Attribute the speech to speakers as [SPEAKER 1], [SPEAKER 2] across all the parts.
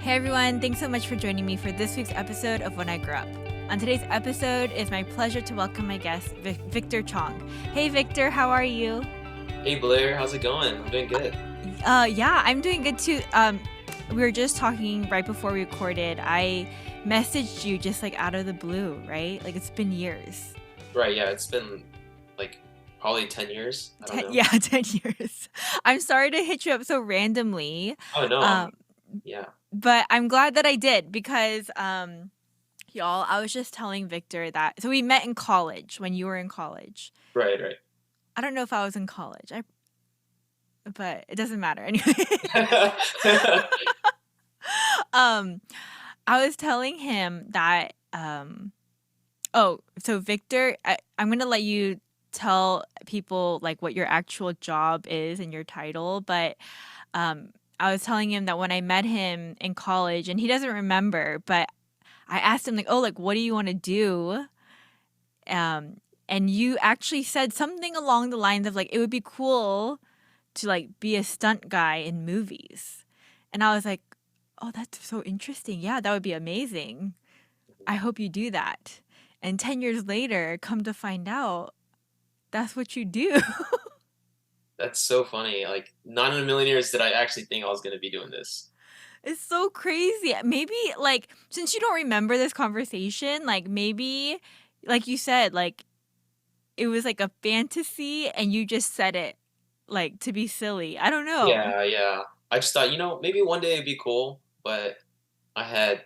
[SPEAKER 1] Hey everyone, thanks so much for joining me for this week's episode of When I Grew Up. On today's episode, it's my pleasure to welcome my guest, Victor Chong. Hey Victor, how are you?
[SPEAKER 2] Hey Blair, how's it going? I'm doing good.
[SPEAKER 1] Yeah, I'm doing good too. We were just talking right before we recorded. I messaged you just like out of the blue, right? Like it's been years.
[SPEAKER 2] Right, yeah, it's been like probably 10 years. I don't know.
[SPEAKER 1] Yeah, 10 years. I'm sorry to hit you up so randomly.
[SPEAKER 2] Oh no,
[SPEAKER 1] Um,
[SPEAKER 2] yeah.
[SPEAKER 1] but I'm glad that I did because y'all, I was just telling Victor that so we met in college when you were in college.
[SPEAKER 2] Right, right.
[SPEAKER 1] I don't know if I was in college. But it doesn't matter anyway. um I was telling him that so Victor, I'm going to let you tell people like what your actual job is and your title, but I was telling him that when I met him in college and he doesn't remember, but I asked him like, "Oh, like what do you want to do?" And you actually said something along the lines of like it would be cool to like be a stunt guy in movies. And I was like, "Oh, that's so interesting. Yeah, that would be amazing. I hope you do that." And 10 years later, come to find out, that's what you do.
[SPEAKER 2] That's so funny. Like, not in a million years did I actually think I was gonna be doing this.
[SPEAKER 1] It's so crazy. Maybe like since you don't remember this conversation, like maybe like you said, like it was like a fantasy and you just said it like to be silly. I don't know.
[SPEAKER 2] Yeah, yeah. I just thought, maybe one day it'd be cool, but I had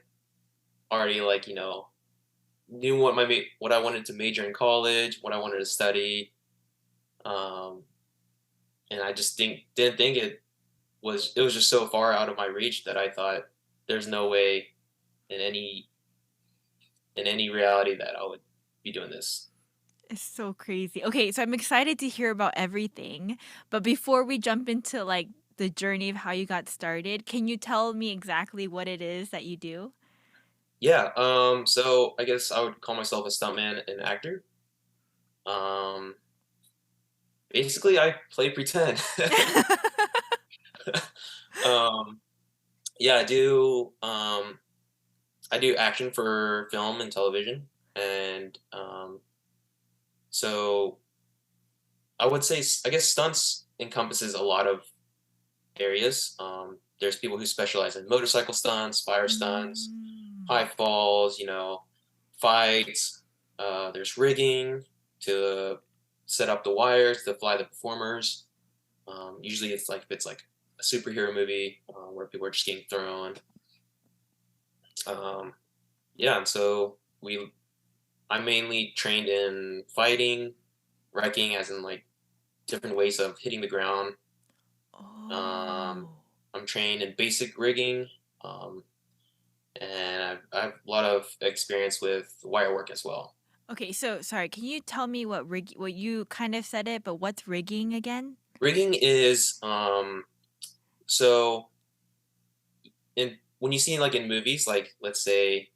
[SPEAKER 2] already knew what I wanted to major in college, what I wanted to study, um, and I just didn't think it was just so far out of my reach that I thought there's no way in any reality that I would be doing this.
[SPEAKER 1] It's so crazy. Okay, so I'm excited to hear about everything. But before we jump into like the journey of how you got started, can you tell me exactly what it is that you do?
[SPEAKER 2] Yeah, so I guess I would call myself a stuntman and actor. Um, Basically, I play pretend. um, yeah, I do action for film and television, and so I would say I guess stunts encompasses a lot of areas. There's people who specialize in motorcycle stunts, fire stunts,
[SPEAKER 1] Mm.
[SPEAKER 2] high falls, fights. There's rigging to set up the wires to fly the performers. Usually, it's like if it's like a superhero movie where people are just getting thrown. Um, yeah, and so I'm mainly trained in fighting, wrecking, as in like different ways of hitting the ground. Um,
[SPEAKER 1] Oh.
[SPEAKER 2] I'm trained in basic rigging, um, and I have a lot of experience with wire work as well.
[SPEAKER 1] Okay, so sorry, can you tell me what you kind of said it, but what's rigging again?
[SPEAKER 2] Rigging is so in when you see like in movies, like let's say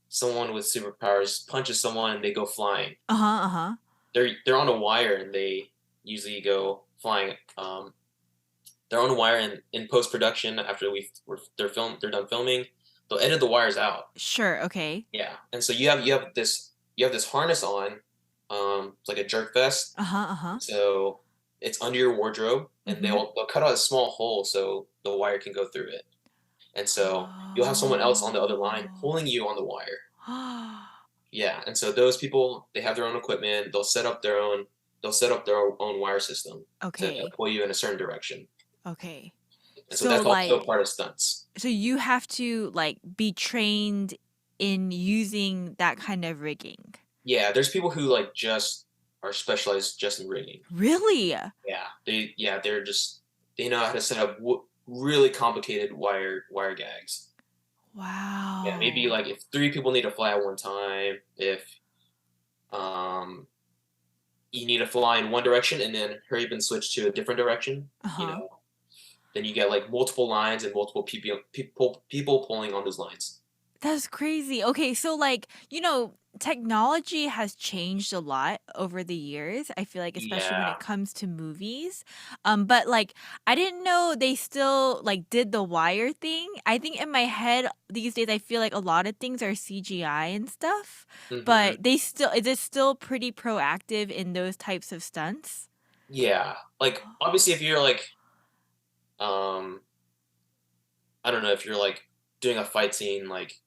[SPEAKER 2] someone with superpowers punches someone and they go flying.
[SPEAKER 1] Uh-huh, uh-huh.
[SPEAKER 2] They're on a wire and they usually go flying. They're on a wire and in post production after they're done filming, they'll edit the wires out.
[SPEAKER 1] Sure, okay.
[SPEAKER 2] Yeah, and so you have this harness on, it's like a jerk vest.
[SPEAKER 1] Uh-huh, uh-huh.
[SPEAKER 2] So it's under your wardrobe, and
[SPEAKER 1] Mm-hmm.
[SPEAKER 2] they'll cut out a small hole so the wire can go through it. And so you'll have someone else on the other line pulling you on the wire.
[SPEAKER 1] Oh.
[SPEAKER 2] Yeah, and so those people they have their own equipment. They'll set up their own wire system to
[SPEAKER 1] Okay.
[SPEAKER 2] pull you in a certain direction.
[SPEAKER 1] Okay.
[SPEAKER 2] And so
[SPEAKER 1] So
[SPEAKER 2] that's also
[SPEAKER 1] like
[SPEAKER 2] part of stunts.
[SPEAKER 1] so you have to like be trained in using that kind of rigging.
[SPEAKER 2] Yeah, there's people who like just are specialized just in rigging.
[SPEAKER 1] Really?
[SPEAKER 2] They know how to set up really complicated wire gags. Yeah, maybe
[SPEAKER 1] Wow.
[SPEAKER 2] like if three people need to fly at one time, if um you need to fly in one direction and then hurry up and switch to a different direction,
[SPEAKER 1] Uh-huh.
[SPEAKER 2] then you get like multiple lines and multiple people pulling on those lines.
[SPEAKER 1] That's crazy. Okay, so like, technology has changed a lot over the years. I feel like especially when
[SPEAKER 2] Yeah.
[SPEAKER 1] it comes to movies. But like I didn't know they still like did the wire thing. I think in my head these days I feel like a lot of things are CGI and stuff,
[SPEAKER 2] Mhm.
[SPEAKER 1] but they still is it still pretty proactive in those types of stunts?
[SPEAKER 2] Yeah. Like, obviously, if you're, um, I don't know, if you're, doing a fight scene, like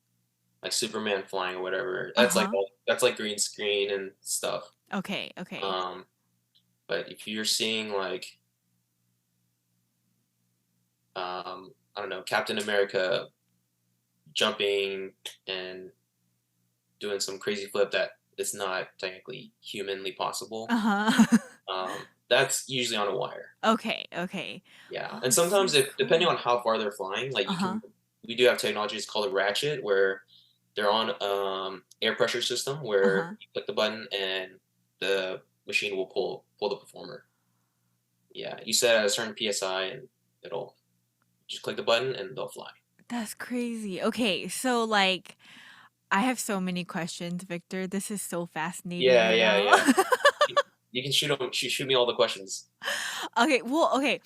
[SPEAKER 2] Superman flying or whatever,
[SPEAKER 1] Uh-huh.
[SPEAKER 2] that's, like, green screen and stuff.
[SPEAKER 1] Okay, okay.
[SPEAKER 2] Um, but if you're seeing, I don't know, Captain America jumping and doing some crazy flip that is not technically humanly possible,
[SPEAKER 1] Uh-huh.
[SPEAKER 2] that's usually on a wire.
[SPEAKER 1] Okay, okay.
[SPEAKER 2] Yeah,
[SPEAKER 1] Oh,
[SPEAKER 2] and
[SPEAKER 1] it's so
[SPEAKER 2] sometimes if depending
[SPEAKER 1] cool.
[SPEAKER 2] on how far they're flying,
[SPEAKER 1] Uh-huh.
[SPEAKER 2] we do have technologies called a ratchet where they're on air pressure system where
[SPEAKER 1] Uh-huh.
[SPEAKER 2] you click the button and the machine will pull the performer. Yeah, you set at a certain psi and it'll just click the button and they'll fly.
[SPEAKER 1] That's crazy. Okay, so like I have so many questions, Victor. This is so fascinating
[SPEAKER 2] Yeah,
[SPEAKER 1] right
[SPEAKER 2] yeah,
[SPEAKER 1] now.
[SPEAKER 2] yeah. You can shoot me all the questions.
[SPEAKER 1] Okay, well, okay.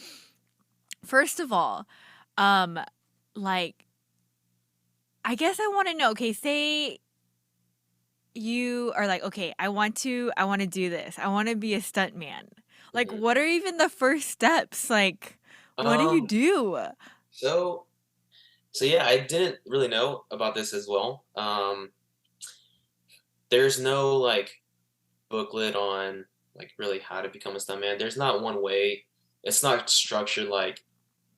[SPEAKER 1] First of all, um like I guess I want to know, okay, say you are like, okay, I want to do this. I want to be a stuntman. Like
[SPEAKER 2] Mhm.
[SPEAKER 1] what are even the first steps? Like what do you
[SPEAKER 2] Um,
[SPEAKER 1] do?
[SPEAKER 2] so so yeah, I didn't really know about this as well. There's no booklet on really how to become a stuntman. There's not one way. It's not structured like,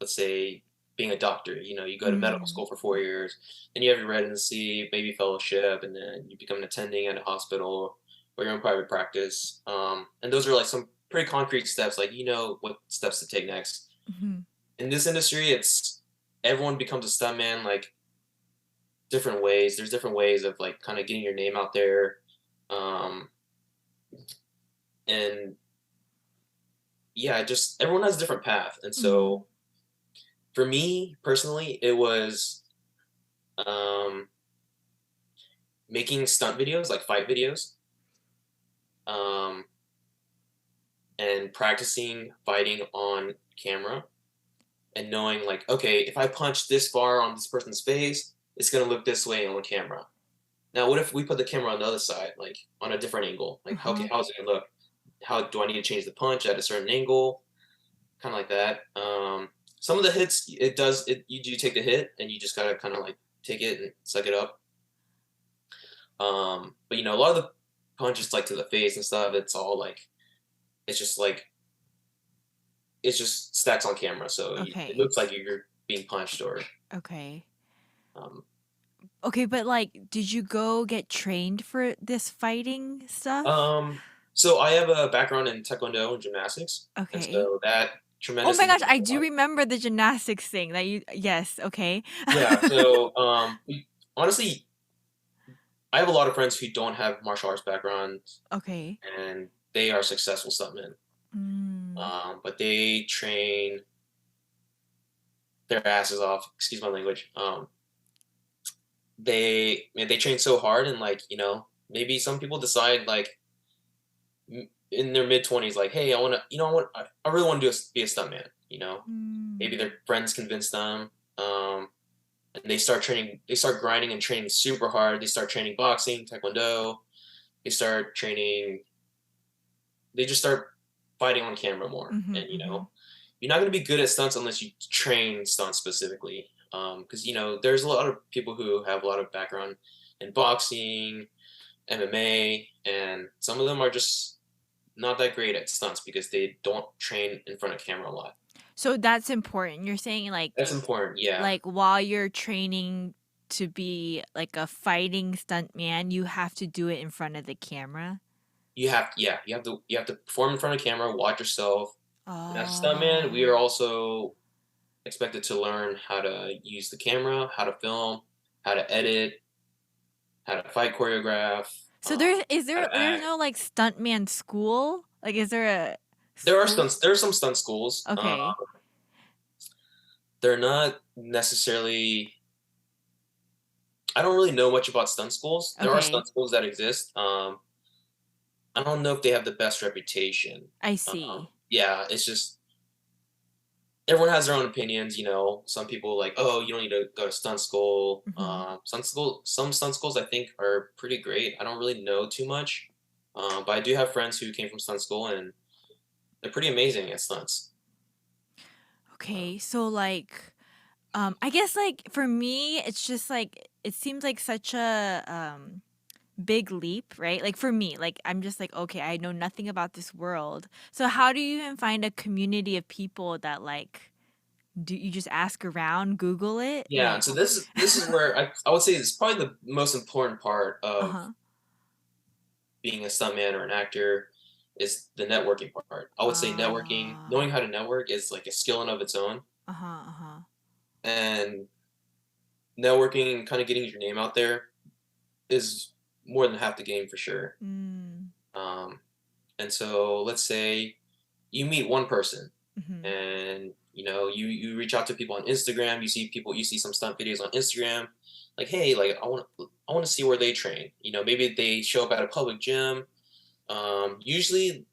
[SPEAKER 2] let's say, being a doctor. You go to medical
[SPEAKER 1] Mhm.
[SPEAKER 2] school for 4 years, then you have your residency, maybe fellowship, and then you become an attending at a hospital or your own private practice. And those are like some pretty concrete steps. Like you know what steps to take next.
[SPEAKER 1] Mhm.
[SPEAKER 2] In this industry, it's everyone becomes a stuntman like different ways. There's different ways of kind of getting your name out there. Um, and yeah, just everyone has a different path. And
[SPEAKER 1] Mhm.
[SPEAKER 2] so for me personally, it was um, making stunt videos, like fight videos, um, and practicing fighting on camera and knowing, like, okay, if I punch this far on this person's face, it's going to look this way on camera. Now, what if we put the camera on the other side, like on a different angle? Like, okay,
[SPEAKER 1] Uh-huh.
[SPEAKER 2] how's it going to look? How do I need to change the punch at a certain angle? Kind of like that. Some of the hits, you do take the hit and you just gotta kind of like take it and suck it up. But a lot of the punches like to the face and stuff, it's all like it's just like it's just stacks on camera, so it
[SPEAKER 1] Okay.
[SPEAKER 2] looks like you're being punched or
[SPEAKER 1] Okay.
[SPEAKER 2] um,
[SPEAKER 1] Okay, but like, did you go get trained for this fighting stuff?
[SPEAKER 2] um. So I have a background in Tae Kwon Do and gymnastics, and
[SPEAKER 1] Okay.
[SPEAKER 2] so that
[SPEAKER 1] Oh my
[SPEAKER 2] tremendously
[SPEAKER 1] gosh,
[SPEAKER 2] helped
[SPEAKER 1] I
[SPEAKER 2] a
[SPEAKER 1] do
[SPEAKER 2] lot.
[SPEAKER 1] remember the gymnastics thing that you, yes, okay.
[SPEAKER 2] Yeah. So honestly, I have a lot of friends who don't have martial arts backgrounds,
[SPEAKER 1] Okay.
[SPEAKER 2] and they are successful stuntmen.
[SPEAKER 1] Mm.
[SPEAKER 2] But they train their asses off. Excuse my language. They train so hard, and maybe some people decide in their mid 20s, like, hey, I want to, I really want to be a stuntman.
[SPEAKER 1] Mm.
[SPEAKER 2] Maybe their friends convince them, and they start training. They start grinding and training super hard. They start training boxing, taekwondo. They start training. They just start fighting on camera more,
[SPEAKER 1] Mhm,
[SPEAKER 2] and
[SPEAKER 1] mhm.
[SPEAKER 2] you're not going to be good at stunts unless you train stunts specifically. Because there's a lot of people who have a lot of background in boxing, MMA, and some of them are just not that great at stunts because they don't train in front of camera a lot.
[SPEAKER 1] So that's important. You're saying
[SPEAKER 2] That's important. Yeah,
[SPEAKER 1] while you're training to be like a fighting stunt man, you have to do it in front of the camera?
[SPEAKER 2] you have to perform in front of camera, watch yourself. And as a stuntman, we are
[SPEAKER 1] Oh.
[SPEAKER 2] also expected to learn how to use the camera, how to film, how to edit, how to fight choreograph,
[SPEAKER 1] So there is
[SPEAKER 2] how
[SPEAKER 1] there
[SPEAKER 2] to
[SPEAKER 1] there's
[SPEAKER 2] act.
[SPEAKER 1] no like stuntman school? Like is there a
[SPEAKER 2] There are
[SPEAKER 1] school?
[SPEAKER 2] stunts. There are some stunt schools.
[SPEAKER 1] Okay.
[SPEAKER 2] They're not necessarily I don't really know much about stunt schools. There are
[SPEAKER 1] Okay,
[SPEAKER 2] stunt schools that exist. I don't know if they have the best reputation.
[SPEAKER 1] I see.
[SPEAKER 2] Yeah, it's just everyone has their own opinions. Some people like, oh, you don't need to go to stunt school.
[SPEAKER 1] Mhm.
[SPEAKER 2] Some stunt schools I think are pretty great. I don't really know too much, but I do have friends who came from stunt school and they're pretty amazing at stunts.
[SPEAKER 1] Okay, so, like, I guess, like, for me, it's just, like, it seems like such a, big leap, right? Like, for me, like, I'm just like, "Okay, I know nothing about this world." So how do you even find a community of people that, like, do you just ask around, Google it?
[SPEAKER 2] Yeah,
[SPEAKER 1] Like
[SPEAKER 2] so this is where I would say it's probably the most important part of
[SPEAKER 1] Uh-huh.
[SPEAKER 2] being a stuntman or an actor is the networking part. I would say networking, knowing
[SPEAKER 1] Ah.
[SPEAKER 2] how to network is like a skill in of its own,
[SPEAKER 1] Uh-huh, uh-huh.
[SPEAKER 2] and networking and kind of getting your name out there is more than half the game for sure.
[SPEAKER 1] Mm.
[SPEAKER 2] Um, and so let's say you meet one person
[SPEAKER 1] Mhm.
[SPEAKER 2] and you reach out to people on Instagram, you see some stunt videos on Instagram, like, hey, like I want to see where they train. Maybe they show up at a public gym. Usually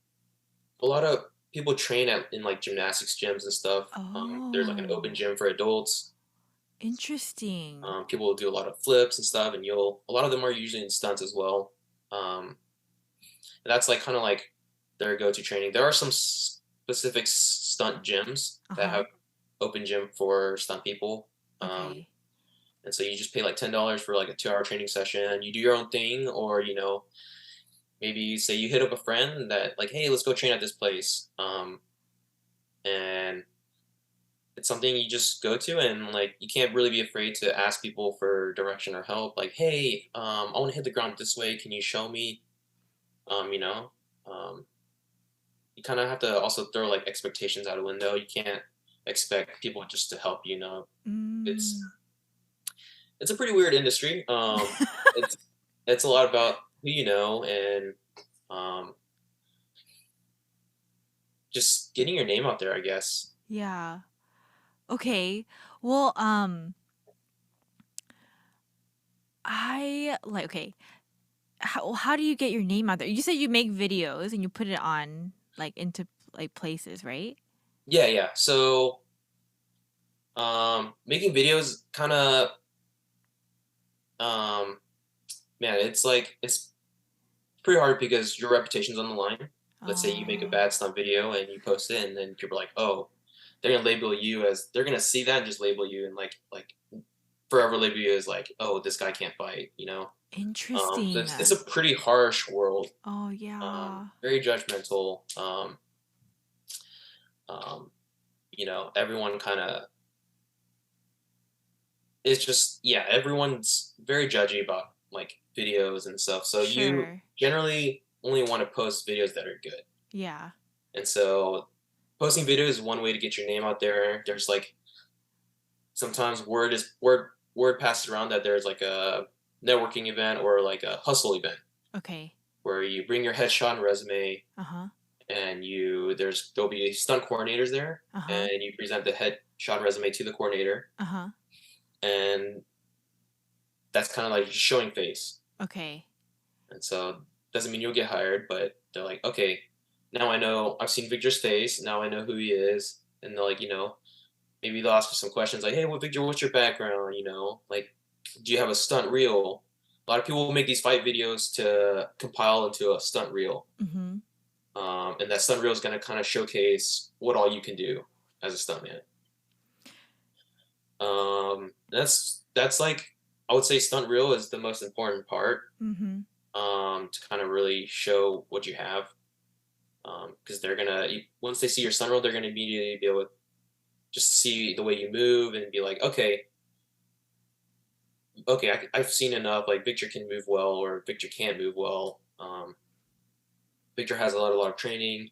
[SPEAKER 2] a lot of people train in like gymnastics gyms and stuff. There's like an open
[SPEAKER 1] Oh,
[SPEAKER 2] gym for adults.
[SPEAKER 1] interesting.
[SPEAKER 2] People will do a lot of flips and stuff, and a lot of them are usually in stunts as well. Um, and that's like kind of like their go-to training. There are some specific stunt gyms that
[SPEAKER 1] Uh-huh.
[SPEAKER 2] have open gym for stunt people. Um,
[SPEAKER 1] Okay.
[SPEAKER 2] and so you just pay like $10 for like a 2-hour training session. You do your own thing, or maybe you say you hit up a friend that like, hey, let's go train at this place. And it's something you just go to, and like you can't really be afraid to ask people for direction or help. Like, hey, I want to hit the ground this way. Can you show me? Um, you know, um, you kind of have to also throw like expectations out a window. You can't expect people just to help you. It's
[SPEAKER 1] Mm.
[SPEAKER 2] it's a pretty weird industry. It's it's a lot about who you know and um, just getting your name out there, I guess.
[SPEAKER 1] Yeah. Okay. Well, I like okay. How do you get your name out there? You said you make videos and you put it on like into like places, right?
[SPEAKER 2] Yeah, yeah. So making videos kind of um, man, it's pretty hard because your reputation's on the line. Let's say you make a
[SPEAKER 1] Oh,
[SPEAKER 2] bad stunt video and you post it, and then people are like, "Oh, they're gonna label you as they're gonna see that and just label you and like forever label you as like, oh, this guy can't fight." So
[SPEAKER 1] interesting.
[SPEAKER 2] it's a pretty harsh world,
[SPEAKER 1] Oh yeah.
[SPEAKER 2] very judgmental. Um, everyone kind of it's just yeah, everyone's very judgy about like videos and stuff. So you
[SPEAKER 1] Sure.
[SPEAKER 2] generally only want to post videos that are good.
[SPEAKER 1] Yeah.
[SPEAKER 2] And so posting video is one way to get your name out there. There's like sometimes word passes around that there's like a networking event or like a hustle event
[SPEAKER 1] Okay.
[SPEAKER 2] where you bring your headshot and resume
[SPEAKER 1] Uh-huh.
[SPEAKER 2] and there'll be stunt coordinators there
[SPEAKER 1] Uh-huh.
[SPEAKER 2] and you present the headshot resume to the coordinator
[SPEAKER 1] Uh-huh.
[SPEAKER 2] and that's kind of like just showing face.
[SPEAKER 1] Okay.
[SPEAKER 2] And so doesn't mean you'll get hired, but they're like, okay, now I know I've seen Victor's face, now I know who he is. And they're like, maybe they'll ask you some questions like, hey, well, Victor, what's your background? Like, do you have a stunt reel? A lot of people will make these fight videos to compile into a stunt reel.
[SPEAKER 1] Mhm.
[SPEAKER 2] And that stunt reel is going to kind of showcase what all you can do as a stuntman. That's like, I would say stunt reel is the most important part
[SPEAKER 1] Mhm.
[SPEAKER 2] to kind of really show what you have. Because once they see your stunt reel, they're going to immediately be able to just see the way you move and be like, okay, I've seen enough. Like Victor can move well, or Victor can't move well. Victor has a lot of training.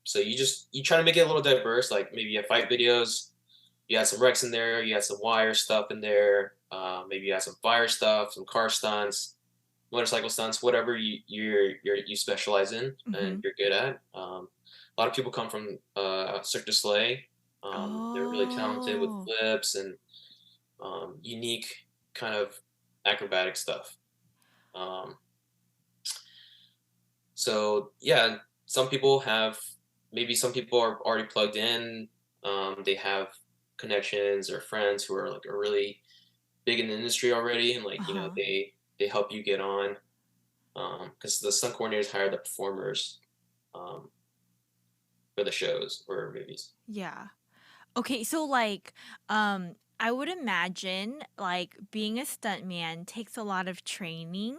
[SPEAKER 2] So you try to make it a little diverse. Like maybe you have fight videos, you had some Rex in there, you had some wire stuff in there. Maybe you had some fire stuff, some car stunts, motorcycle stunts, whatever you specialize in and
[SPEAKER 1] Mhm.
[SPEAKER 2] you're good at. A lot of people come from Cirque du Soleil. They're really talented with
[SPEAKER 1] Oh.
[SPEAKER 2] flips and unique kind of acrobatic stuff. Um, so yeah, some people have maybe some people are already plugged in. They have connections or friends who are really big in the industry already, and
[SPEAKER 1] Uh-huh.
[SPEAKER 2] they help you get on because the stunt coordinators hire the performers um, for the shows or movies.
[SPEAKER 1] Yeah. Okay, so I would imagine like being a stuntman takes a lot of training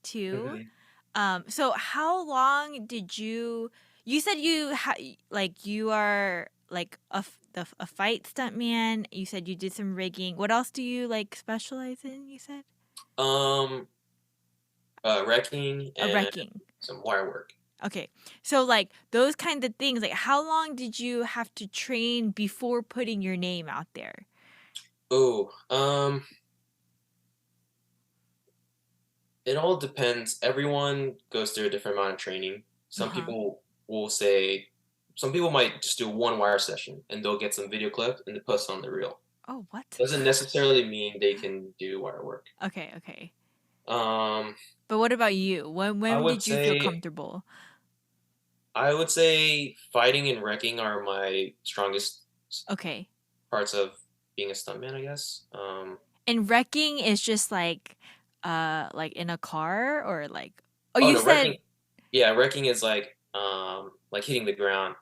[SPEAKER 1] too.
[SPEAKER 2] Mhm.
[SPEAKER 1] So how long did you said like you are like a fight stuntman. You said you did some rigging. What else do you like specialize in, you said?
[SPEAKER 2] Um, Wrecking
[SPEAKER 1] A
[SPEAKER 2] and
[SPEAKER 1] wrecking.
[SPEAKER 2] some wire work.
[SPEAKER 1] Okay. So like those kind of things, like how long did you have to train before putting your name out there?
[SPEAKER 2] Oh, it all depends. Everyone goes through a different amount of training. Some
[SPEAKER 1] Uh-huh.
[SPEAKER 2] people will say, some people might just do one wire session and they'll get some video clip and they post on the reel.
[SPEAKER 1] Oh, what?
[SPEAKER 2] Doesn't necessarily mean they can do wire work.
[SPEAKER 1] Okay, okay.
[SPEAKER 2] Um,
[SPEAKER 1] But what about you? When
[SPEAKER 2] I
[SPEAKER 1] when
[SPEAKER 2] would
[SPEAKER 1] did you feel
[SPEAKER 2] say,
[SPEAKER 1] comfortable?
[SPEAKER 2] I would say fighting and wrecking are my strongest
[SPEAKER 1] Okay.
[SPEAKER 2] parts of being a stuntman, I guess.
[SPEAKER 1] And wrecking is just like in a car or like oh
[SPEAKER 2] Oh
[SPEAKER 1] you
[SPEAKER 2] no,
[SPEAKER 1] said
[SPEAKER 2] wrecking. Yeah, wrecking is like hitting the ground.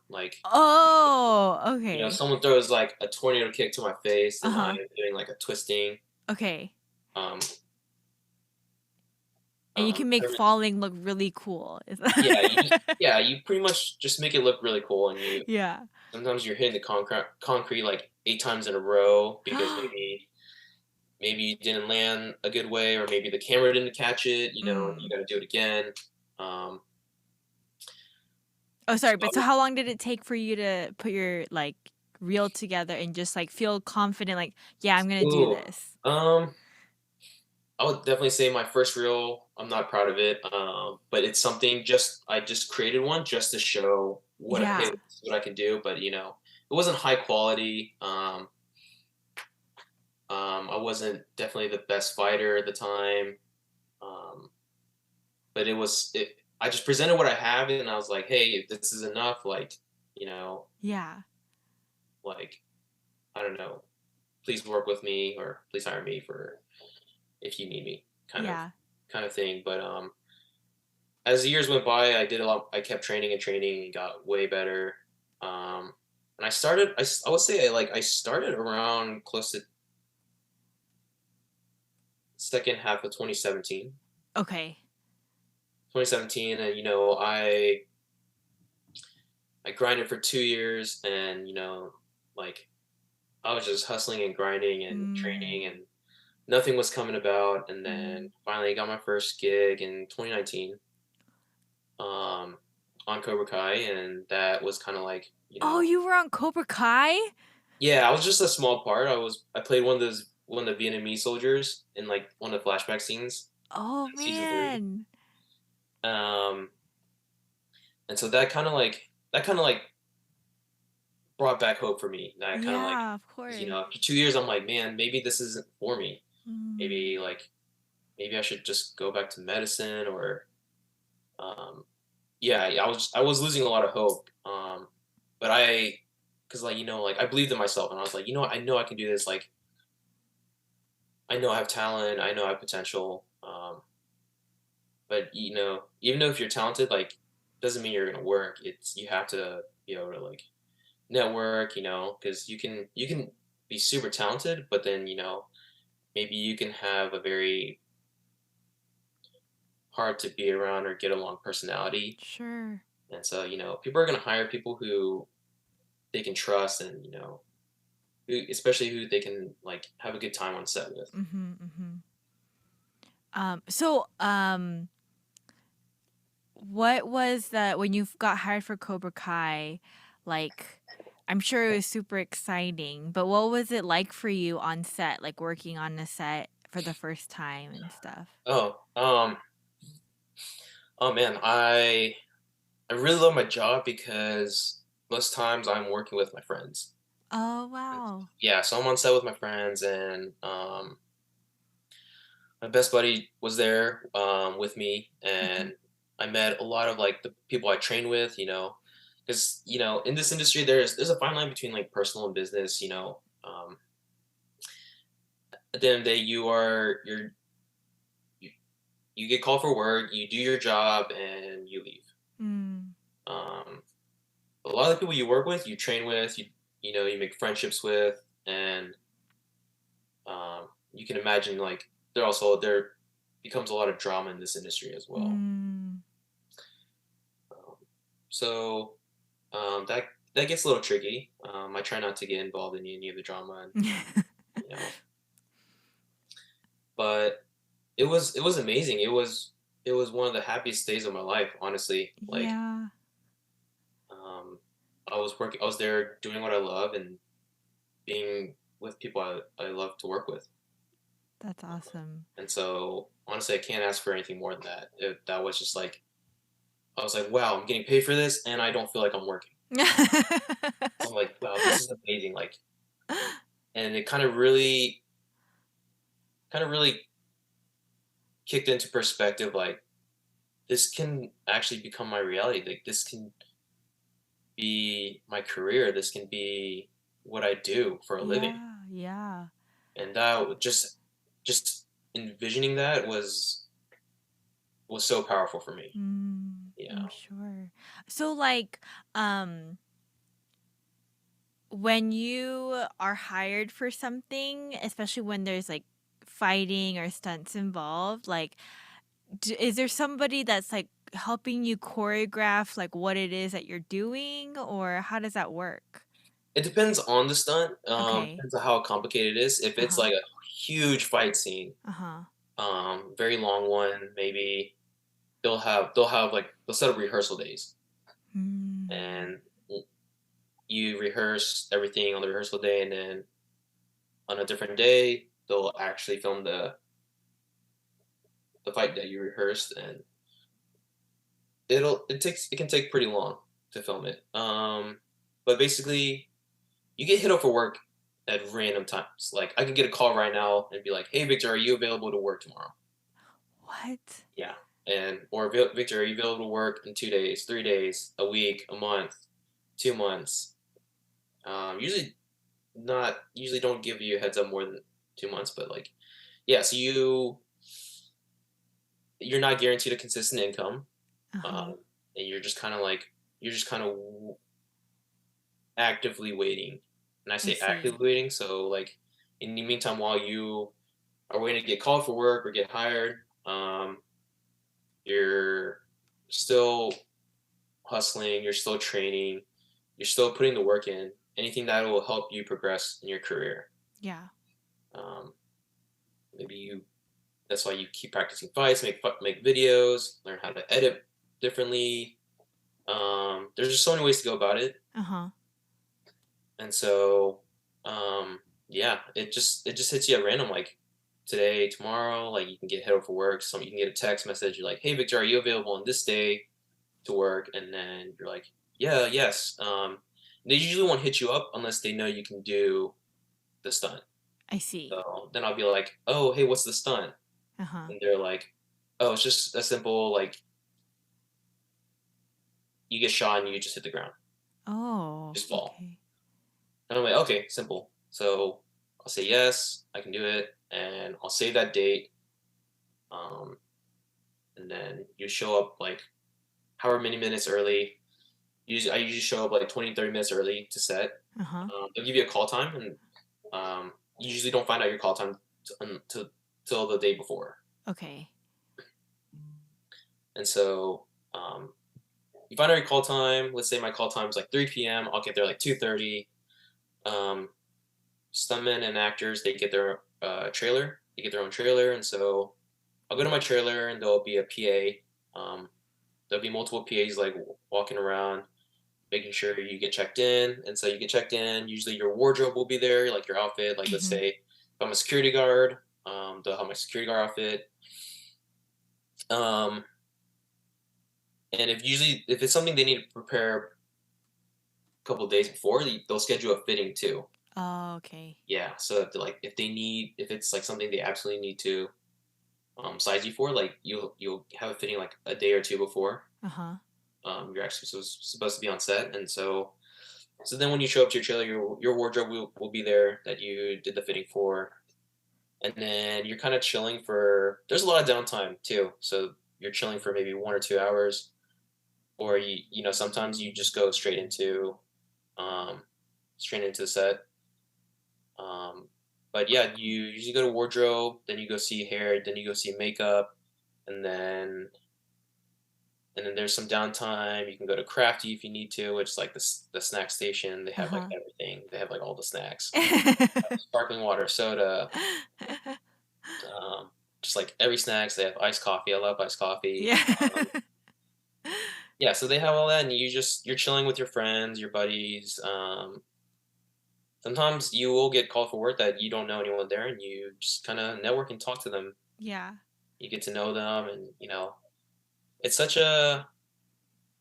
[SPEAKER 1] oh, okay.
[SPEAKER 2] Someone throws like a tornado kick to my face, and I
[SPEAKER 1] Uh-huh.
[SPEAKER 2] am doing like a twisting.
[SPEAKER 1] Okay.
[SPEAKER 2] Um,
[SPEAKER 1] And you can make
[SPEAKER 2] every-
[SPEAKER 1] falling look really cool.
[SPEAKER 2] yeah, you pretty much just make it look really cool, and you
[SPEAKER 1] Yeah.
[SPEAKER 2] sometimes you're hitting the concrete like 8 times in a row because maybe you didn't land a good way, or maybe the camera didn't catch it. You
[SPEAKER 1] Mm.
[SPEAKER 2] got to do it again. Um,
[SPEAKER 1] Oh,
[SPEAKER 2] so
[SPEAKER 1] sorry, but so how long did it take for you to put your like reel together and just like feel confident like, yeah, I'm gonna do
[SPEAKER 2] ooh,
[SPEAKER 1] this?
[SPEAKER 2] um, I would definitely say my first reel. I'm not proud of it, but it's something. Just I just created one just to show
[SPEAKER 1] Yeah.
[SPEAKER 2] what I can do. But it wasn't high quality. I wasn't definitely the best fighter at the time, um, but I just presented what I have, and I was like, hey, if this is enough, you know,
[SPEAKER 1] Yeah.
[SPEAKER 2] like I don't know, please work with me or please hire me for if you need me,
[SPEAKER 1] Yeah.
[SPEAKER 2] kind of thing. But as the years went by, I did a lot. I kept training and training and got way better. Um, and I started. I would say I started around close to second half of 2017.
[SPEAKER 1] Okay.
[SPEAKER 2] 2017, and I grinded for 2 years, and like I was just hustling and grinding and
[SPEAKER 1] Mm.
[SPEAKER 2] training, and nothing was coming about. And then
[SPEAKER 1] Mm.
[SPEAKER 2] finally, I got my first gig in 2019 um, on Cobra Kai, and that was kind of like
[SPEAKER 1] Oh, you were on Cobra Kai?
[SPEAKER 2] yeah, I was just a small part. I played one of the Vietnamese soldiers in like one of the flashback scenes,
[SPEAKER 1] Oh
[SPEAKER 2] in season three.
[SPEAKER 1] man.
[SPEAKER 2] Um, and so that kind of like brought back hope for me. That kind of like,
[SPEAKER 1] Yeah, of
[SPEAKER 2] 'cause,
[SPEAKER 1] course.
[SPEAKER 2] after 2 years, I'm like, man, maybe this isn't for me.
[SPEAKER 1] Mm.
[SPEAKER 2] Maybe maybe I should just go back to medicine or um, yeah, I was losing a lot of hope. But because I believed in myself, and I was like, what, I know I can do this. Like I know I have talent. I know I have potential. But even though if you're talented, like doesn't mean you're gonna work. It's you have to be able to like network, because you can be super talented, but then maybe you can have a very hard to be around or get along personality,
[SPEAKER 1] Sure.
[SPEAKER 2] and so people are gonna hire people who they can trust, and especially who they can like have a good time on set with.
[SPEAKER 1] Mhm. Mhm. So what was the when you got hired for Cobra Kai, like I'm sure it was super exciting, but what was it like for you on set, like working on the set for the first time and stuff?
[SPEAKER 2] Oh, oh man, I really love my job because most times I'm working with my friends.
[SPEAKER 1] Oh, wow.
[SPEAKER 2] Yeah, so I'm on set with my friends, and my best buddy was there with me,
[SPEAKER 1] Mhm.
[SPEAKER 2] and I met a lot of like the people I train with. Because in this industry, there's a fine line between like personal and business. At the end of the day, you, you get called for work, you do your job, and you leave.
[SPEAKER 1] Mm.
[SPEAKER 2] Um, a lot of the people you work with, you train with, you make friendships with, and you can imagine like there becomes a lot of drama in this industry as well.
[SPEAKER 1] Mm.
[SPEAKER 2] Um, so that gets a little tricky. I try not to get involved in any of the drama, and you know, but it was amazing. It was one of the happiest days of my life, honestly. Like,
[SPEAKER 1] Yeah,
[SPEAKER 2] um, I was there doing what I love and being with people I love to work with.
[SPEAKER 1] that's awesome.
[SPEAKER 2] And so, honestly, I can't ask for anything more than that. That was just like I was like, wow, I'm getting paid for this, and I don't feel like I'm working. So I'm like, wow, this is amazing. Like, and it kind of really kicked into perspective. Like, this can actually become my reality. Like, this can be my career. This can be what I do for a living.
[SPEAKER 1] Yeah, yeah.
[SPEAKER 2] And just envisioning that was so powerful for me. Yeah.
[SPEAKER 1] I'm sure. So, like, when you are hired for something, especially when there's like fighting or stunts involved, like, is there somebody that's like helping you choreograph like what it is that you're doing, or how does that work?
[SPEAKER 2] It depends on the stunt,
[SPEAKER 1] Okay.
[SPEAKER 2] depends on how complicated it is. If
[SPEAKER 1] Uh
[SPEAKER 2] it's
[SPEAKER 1] huh.
[SPEAKER 2] like a huge fight scene,
[SPEAKER 1] Uh huh.
[SPEAKER 2] very long one, maybe they'll set up rehearsal days,
[SPEAKER 1] Mm.
[SPEAKER 2] and you rehearse everything on the rehearsal day, and then on a different day, they'll actually film the fight that you rehearsed, and it can take pretty long to film it. But basically, you get hit up for work at random times. Like I can get a call right now and be like, "Hey, Victor, are you available to work tomorrow?"
[SPEAKER 1] What?
[SPEAKER 2] Yeah, or Victor, are you available to work in 2 days, 3 days, a week, a month, 2 months? Usually not. Usually don't give you a heads up more than 2 months, but like, yeah. So you're not guaranteed a consistent income,
[SPEAKER 1] Uh huh.
[SPEAKER 2] and you're just kind of actively waiting. And I
[SPEAKER 1] I
[SPEAKER 2] say actively
[SPEAKER 1] see.
[SPEAKER 2] waiting, so like in the meantime, while you are waiting to get called for work or get hired, you're still hustling, you're still training, you're still putting the work in. Anything that will help you progress in your career.
[SPEAKER 1] Yeah.
[SPEAKER 2] Um, maybe you. That's why you keep practicing fights, make videos, learn how to edit differently. There's just so many ways to go about it,
[SPEAKER 1] Uh huh.
[SPEAKER 2] and so yeah, it just hits you at random, like today, tomorrow. Like you can get hit up for work. You can get a text message. You're like, "Hey, Victor, are you available on this day to work?" And then you're like, "Yeah, yes." They usually won't hit you up unless they know you can do the stunt.
[SPEAKER 1] I see.
[SPEAKER 2] So then I'll be like, "Oh, hey, what's the stunt?"
[SPEAKER 1] Uh huh.
[SPEAKER 2] And they're like, "Oh, it's just a simple like you get shot and you just hit the ground,
[SPEAKER 1] Oh,
[SPEAKER 2] just fall."
[SPEAKER 1] okay.
[SPEAKER 2] And I'm like, "Okay, simple." So I'll say yes, I can do it, and I'll save that date. Um, and then you show up like however many minutes early. I usually show up like 20, 30 minutes early to set.
[SPEAKER 1] Uh huh.
[SPEAKER 2] They'll give you a call time, and you usually don't find out your call time till the day before.
[SPEAKER 1] Okay.
[SPEAKER 2] And so you find out your call time. Let's say my call time is like 3 p.m. I'll get there like 2:30. Um, Stuntmen and actors, they get their trailer. They get their own trailer, and so I'll go to my trailer, and there'll be a PA. There'll be multiple PAs like walking around, making sure you get checked in. And so you get checked in. Usually your wardrobe will be there, like your outfit. Like let's
[SPEAKER 1] Mm-hmm.
[SPEAKER 2] say if I'm a security guard, they'll have my security guard outfit. Um, and if it's something they need to prepare a couple of days before, they'll schedule a fitting too.
[SPEAKER 1] Oh, okay.
[SPEAKER 2] Yeah, so if it's like something they absolutely need to. size you for. Like you'll have a fitting like a day or two before
[SPEAKER 1] Uh-huh.
[SPEAKER 2] you're actually supposed to be on set, and so then when you show up to your trailer, your wardrobe will be there that you did the fitting for, and then you're kind of chilling for. There's a lot of downtime too, so you're chilling for maybe 1 or 2 hours, or sometimes you just go um, straight into the set. Um, but yeah, you usually go to wardrobe, then you go see hair, then you go see makeup, and then and then there's some downtime. You can go to Crafty if you need to, which is like the snack station. They have like
[SPEAKER 1] Uh-huh.
[SPEAKER 2] everything. They have like all the snacks, sparkling water, soda, um, just like every snacks. They have iced coffee. I love iced coffee.
[SPEAKER 1] Yeah.
[SPEAKER 2] Yeah, so they have all that, and you're chilling with your friends, your buddies. Sometimes you will get called for work that you don't know anyone there, and you just kind of network and talk to them.
[SPEAKER 1] Yeah.
[SPEAKER 2] You get to know them, and it's such a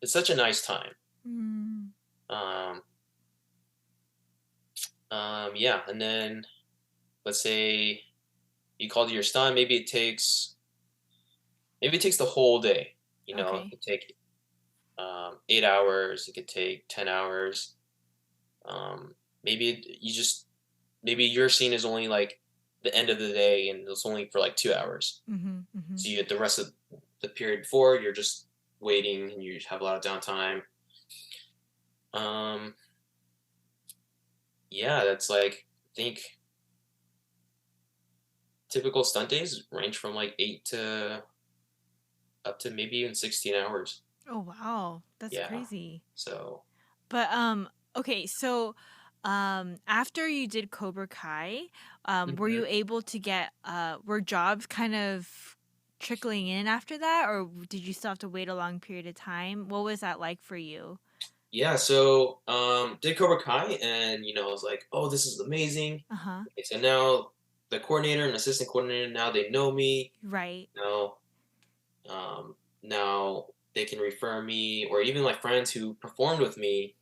[SPEAKER 2] it's such a nice time.
[SPEAKER 1] Mm.
[SPEAKER 2] Um, yeah, and then let's say you called your stunt. Maybe it takes the whole day. It
[SPEAKER 1] Okay.
[SPEAKER 2] could take 8 hours. It could take 10 hours. Um, maybe your scene is only like the end of the day, and it's only for like 2 hours.
[SPEAKER 1] Mhm. Mhm.
[SPEAKER 2] So you the rest of the period before, you're just waiting, and you have a lot of downtime. Um, yeah, that's like I think typical stunt days range from like 8 to up to maybe even 16 hours.
[SPEAKER 1] Oh, wow. That's
[SPEAKER 2] Yeah.
[SPEAKER 1] crazy.
[SPEAKER 2] So,
[SPEAKER 1] But okay, so after you did Cobra Kai, were
[SPEAKER 2] mhm.
[SPEAKER 1] you able to get were jobs kind of trickling in after that, or did you still have to wait a long period of time? What was that like for you?
[SPEAKER 2] Yeah, so did Cobra Kai, and I was like, oh, this is amazing.
[SPEAKER 1] Uh-huh.
[SPEAKER 2] Okay, so now the coordinator and assistant coordinator, now they know me.
[SPEAKER 1] Right.
[SPEAKER 2] Now, now they can refer me, or even like friends who performed with me.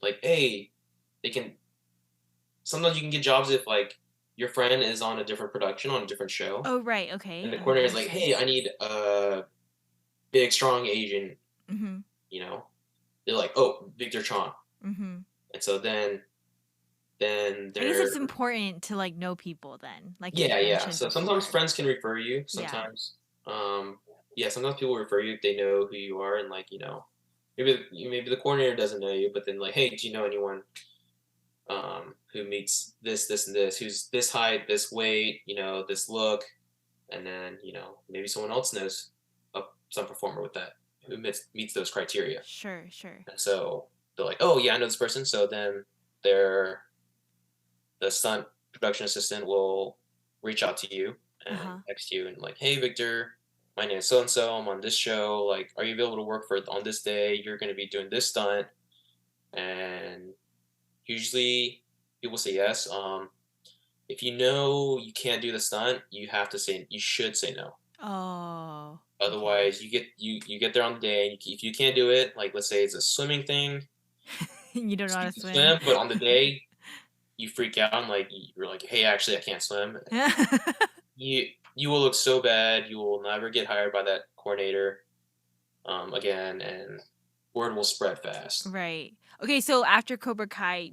[SPEAKER 2] Like, hey, they can. Sometimes you can get jobs if like your friend is on a different production on a different show,
[SPEAKER 1] Oh, right. Okay.
[SPEAKER 2] and the
[SPEAKER 1] That
[SPEAKER 2] coordinator is
[SPEAKER 1] makes
[SPEAKER 2] like, hey, I
[SPEAKER 1] sense.
[SPEAKER 2] need a big, strong Asian.
[SPEAKER 1] Mhm.
[SPEAKER 2] You know, they're like, oh, Victor Chong,
[SPEAKER 1] Mhm.
[SPEAKER 2] and so then
[SPEAKER 1] I guess
[SPEAKER 2] they're
[SPEAKER 1] it's important to like know people then, like you
[SPEAKER 2] yeah, yeah.
[SPEAKER 1] mentioned
[SPEAKER 2] So sometimes
[SPEAKER 1] before.
[SPEAKER 2] friends can refer you.
[SPEAKER 1] Yeah.
[SPEAKER 2] Um, yeah, sometimes people refer you if they know who you are, and like maybe the coordinator doesn't know you, but then like, hey, do you know anyone who meets this, this, and this, who's this height, this weight, this look, and then maybe someone else knows some performer with that who meets those criteria,
[SPEAKER 1] Sure, sure.
[SPEAKER 2] and so they're like, oh yeah, I know this person. So then they're the stunt production assistant will reach out to you and
[SPEAKER 1] Uh-huh.
[SPEAKER 2] text you and like, hey Victor, my name is so and so. I'm on this show. Like, are you available to work for on this day? You're going to be doing this stunt, and usually people say yes. If you know you can't do the stunt, you should say no.
[SPEAKER 1] Oh, okay.
[SPEAKER 2] Otherwise, you get there on the day, and if you can't do it, like let's say it's a swimming thing,
[SPEAKER 1] You don't know how
[SPEAKER 2] you
[SPEAKER 1] to
[SPEAKER 2] can
[SPEAKER 1] swim.
[SPEAKER 2] swim, but on the day you freak out and like you're like, hey, actually, I can't swim. You will look so bad. You will never get hired by that coordinator again, and word will spread fast.
[SPEAKER 1] Right. Okay, so after Cobra Kai,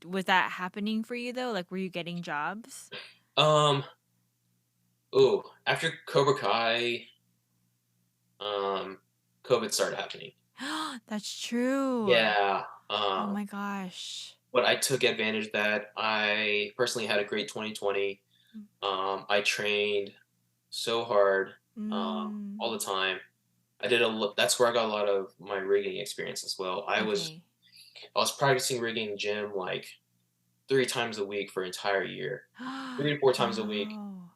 [SPEAKER 1] was that happening for you though? Like, were you getting jobs?
[SPEAKER 2] Um. After Cobra Kai, um, COVID started happening.
[SPEAKER 1] That's true.
[SPEAKER 2] Yeah.
[SPEAKER 1] Oh my gosh.
[SPEAKER 2] But I took advantage of that. I personally had a great 2020. I trained so hard,
[SPEAKER 1] Mm,
[SPEAKER 2] all the time. That's where I got a lot of my rigging experience as well.
[SPEAKER 1] okay.
[SPEAKER 2] I was practicing rigging gym like 3 times a week for an entire year, 3 to 4 times a week
[SPEAKER 1] Wow.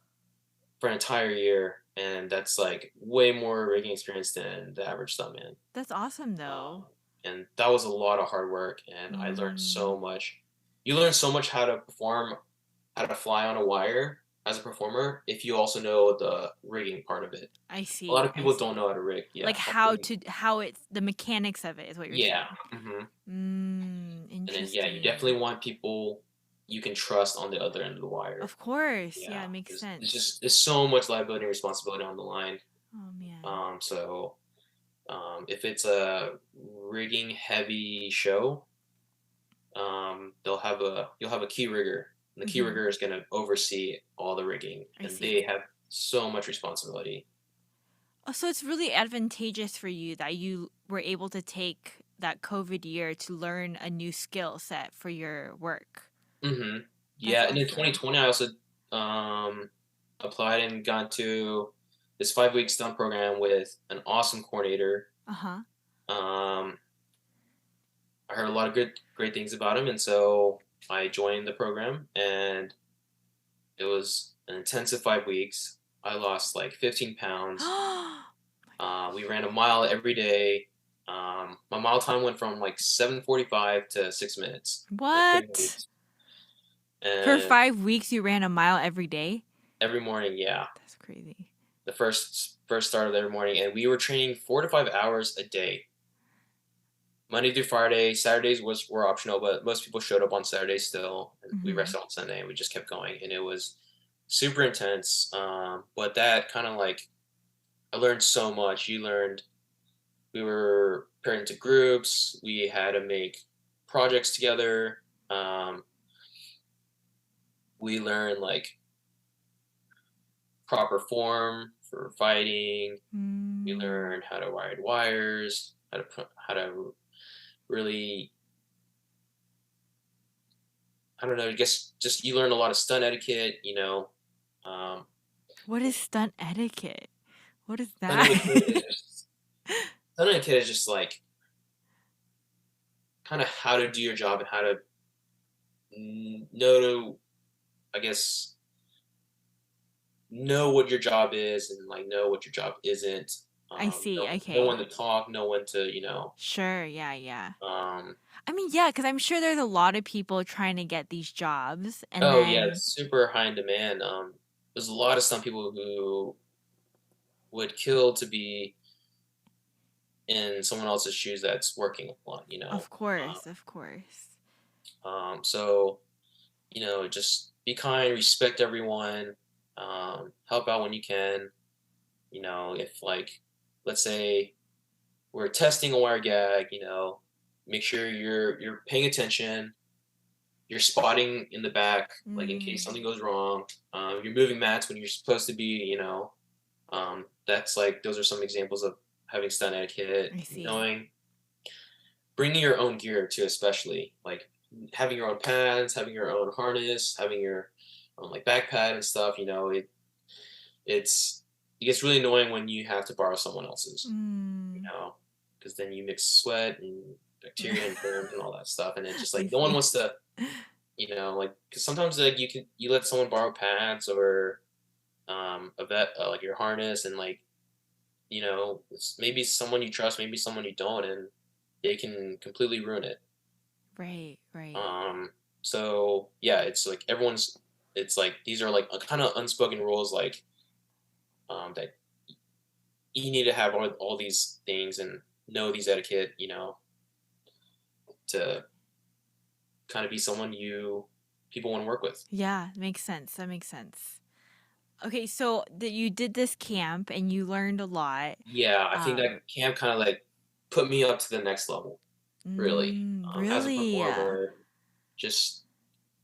[SPEAKER 2] for an entire year, and that's like way more rigging experience than the average stuntman.
[SPEAKER 1] That's awesome
[SPEAKER 2] Um,
[SPEAKER 1] though.
[SPEAKER 2] and that was a lot of hard work, and I learned
[SPEAKER 1] Mm,
[SPEAKER 2] so much. You learn so much how to perform, how to fly on a wire as a performer if you also know the rigging part of it.
[SPEAKER 1] I
[SPEAKER 2] A lot
[SPEAKER 1] see.
[SPEAKER 2] of
[SPEAKER 1] I
[SPEAKER 2] people don't know
[SPEAKER 1] see.
[SPEAKER 2] how to rig. Yeah,
[SPEAKER 1] Like how it's the mechanics of it is what you're
[SPEAKER 2] yeah.
[SPEAKER 1] saying.
[SPEAKER 2] Hmm.
[SPEAKER 1] Mm,
[SPEAKER 2] And then yeah, you
[SPEAKER 1] interesting.
[SPEAKER 2] definitely want people. you can trust on the other end of the wire.
[SPEAKER 1] Of course. Yeah,
[SPEAKER 2] Yeah,
[SPEAKER 1] it makes
[SPEAKER 2] it's
[SPEAKER 1] sense.
[SPEAKER 2] just there's so much liability and responsibility on the line.
[SPEAKER 1] Oh man.
[SPEAKER 2] If it's a rigging heavy show, you'll have a key rigger, and the key
[SPEAKER 1] Hmm.
[SPEAKER 2] rigger is going to oversee all the rigging,
[SPEAKER 1] I
[SPEAKER 2] and
[SPEAKER 1] see.
[SPEAKER 2] they have so much responsibility.
[SPEAKER 1] Oh, so it's really advantageous for you that you were able to take that COVID year to learn a new skill set for your work.
[SPEAKER 2] Hmm.
[SPEAKER 1] That's
[SPEAKER 2] Yeah, and in
[SPEAKER 1] awesome.
[SPEAKER 2] 2020, I also um, applied and got to this 5 week stunt program with an awesome coordinator.
[SPEAKER 1] Uh-huh.
[SPEAKER 2] Um, I heard a lot of great things about him, and so I joined the program, and it was an intensive 5 weeks. I lost like 15 pounds. We ran a mile every day. My mile time went from like 7:45 to 6 minutes in 5
[SPEAKER 1] What?
[SPEAKER 2] weeks.
[SPEAKER 1] For
[SPEAKER 2] And
[SPEAKER 1] 5 weeks you ran a mile every day?
[SPEAKER 2] every morning, yeah,
[SPEAKER 1] That's crazy.
[SPEAKER 2] the first start of every morning, and we were training 4 to 5 hours a day, Monday through Friday. Saturdays were optional, but most people showed up on Saturdays still, and we
[SPEAKER 1] Hmm.
[SPEAKER 2] rested on Sunday, and we just kept going, and it was super intense. But that kind of like I learned so much. We were paired into groups. We had to make projects together. Um, we learned like proper form for fighting. We
[SPEAKER 1] Mm,
[SPEAKER 2] learned how to wire wires, how to really, I don't know. I guess just you learn a lot of stunt etiquette. Um,
[SPEAKER 1] what is stunt etiquette? What is
[SPEAKER 2] stunt
[SPEAKER 1] that?
[SPEAKER 2] etiquette is just stunt etiquette is just like kind of how to do your job and how to know to, I guess, know what your job is and like know what your job isn't.
[SPEAKER 1] I see.
[SPEAKER 2] Know
[SPEAKER 1] Okay.
[SPEAKER 2] when to talk, know when to,
[SPEAKER 1] Sure. Yeah, yeah.
[SPEAKER 2] um,
[SPEAKER 1] I mean, yeah, because I'm sure there's a lot of people trying to get these jobs. And
[SPEAKER 2] oh yeah,
[SPEAKER 1] then
[SPEAKER 2] it's super high in demand. There's a lot of some people who would kill to be in someone else's shoes that's working a lot.
[SPEAKER 1] of course, of course.
[SPEAKER 2] So just be kind, respect everyone, help out when you can. If like, let's say we're testing a wire gag, make sure you're paying attention. You're spotting in the back, like in case
[SPEAKER 1] Mm,
[SPEAKER 2] something goes wrong. You're moving mats when you're supposed to be. That's like those are some examples of having stunt etiquette.
[SPEAKER 1] I see.
[SPEAKER 2] Knowing bringing your own gear too, especially like having your own pads, having your own harness, having your own like back pad and stuff. It's it gets really annoying when you have to borrow someone else's. You
[SPEAKER 1] Mm.
[SPEAKER 2] know, because then you mix sweat and bacteria and germs and all that stuff, and it's just
[SPEAKER 1] I
[SPEAKER 2] like no one
[SPEAKER 1] see.
[SPEAKER 2] wants to, like because sometimes like you let someone borrow pads or a vet like your harness and like it's maybe someone you trust, maybe someone you don't, and they can completely ruin it.
[SPEAKER 1] Right, right.
[SPEAKER 2] Um, so yeah, it's like everyone's. It's like these are like a kind of unspoken rules, like that you need to have all these things and know these etiquette, to kind of be someone people want to work with.
[SPEAKER 1] Yeah, makes sense. That makes sense. Okay, so that you did this camp and you learned a lot.
[SPEAKER 2] Yeah, I think
[SPEAKER 1] Um,
[SPEAKER 2] that camp kind of like put me up to the next level, really, as a
[SPEAKER 1] really?
[SPEAKER 2] performer. Just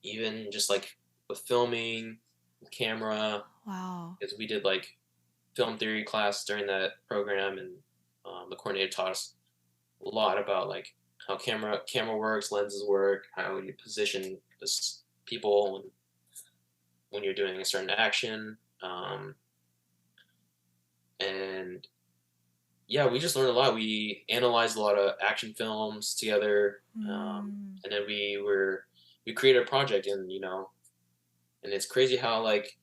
[SPEAKER 2] even just like with filming, with camera,
[SPEAKER 1] Wow.
[SPEAKER 2] because we did like film theory class during that program, and the coordinator taught us a lot about like how camera works, lenses work, how you position this people when you're doing a certain action. And yeah, we just learned a lot. We analyzed a lot of action films together,
[SPEAKER 1] Mm,
[SPEAKER 2] and then we created a project, and it's crazy how like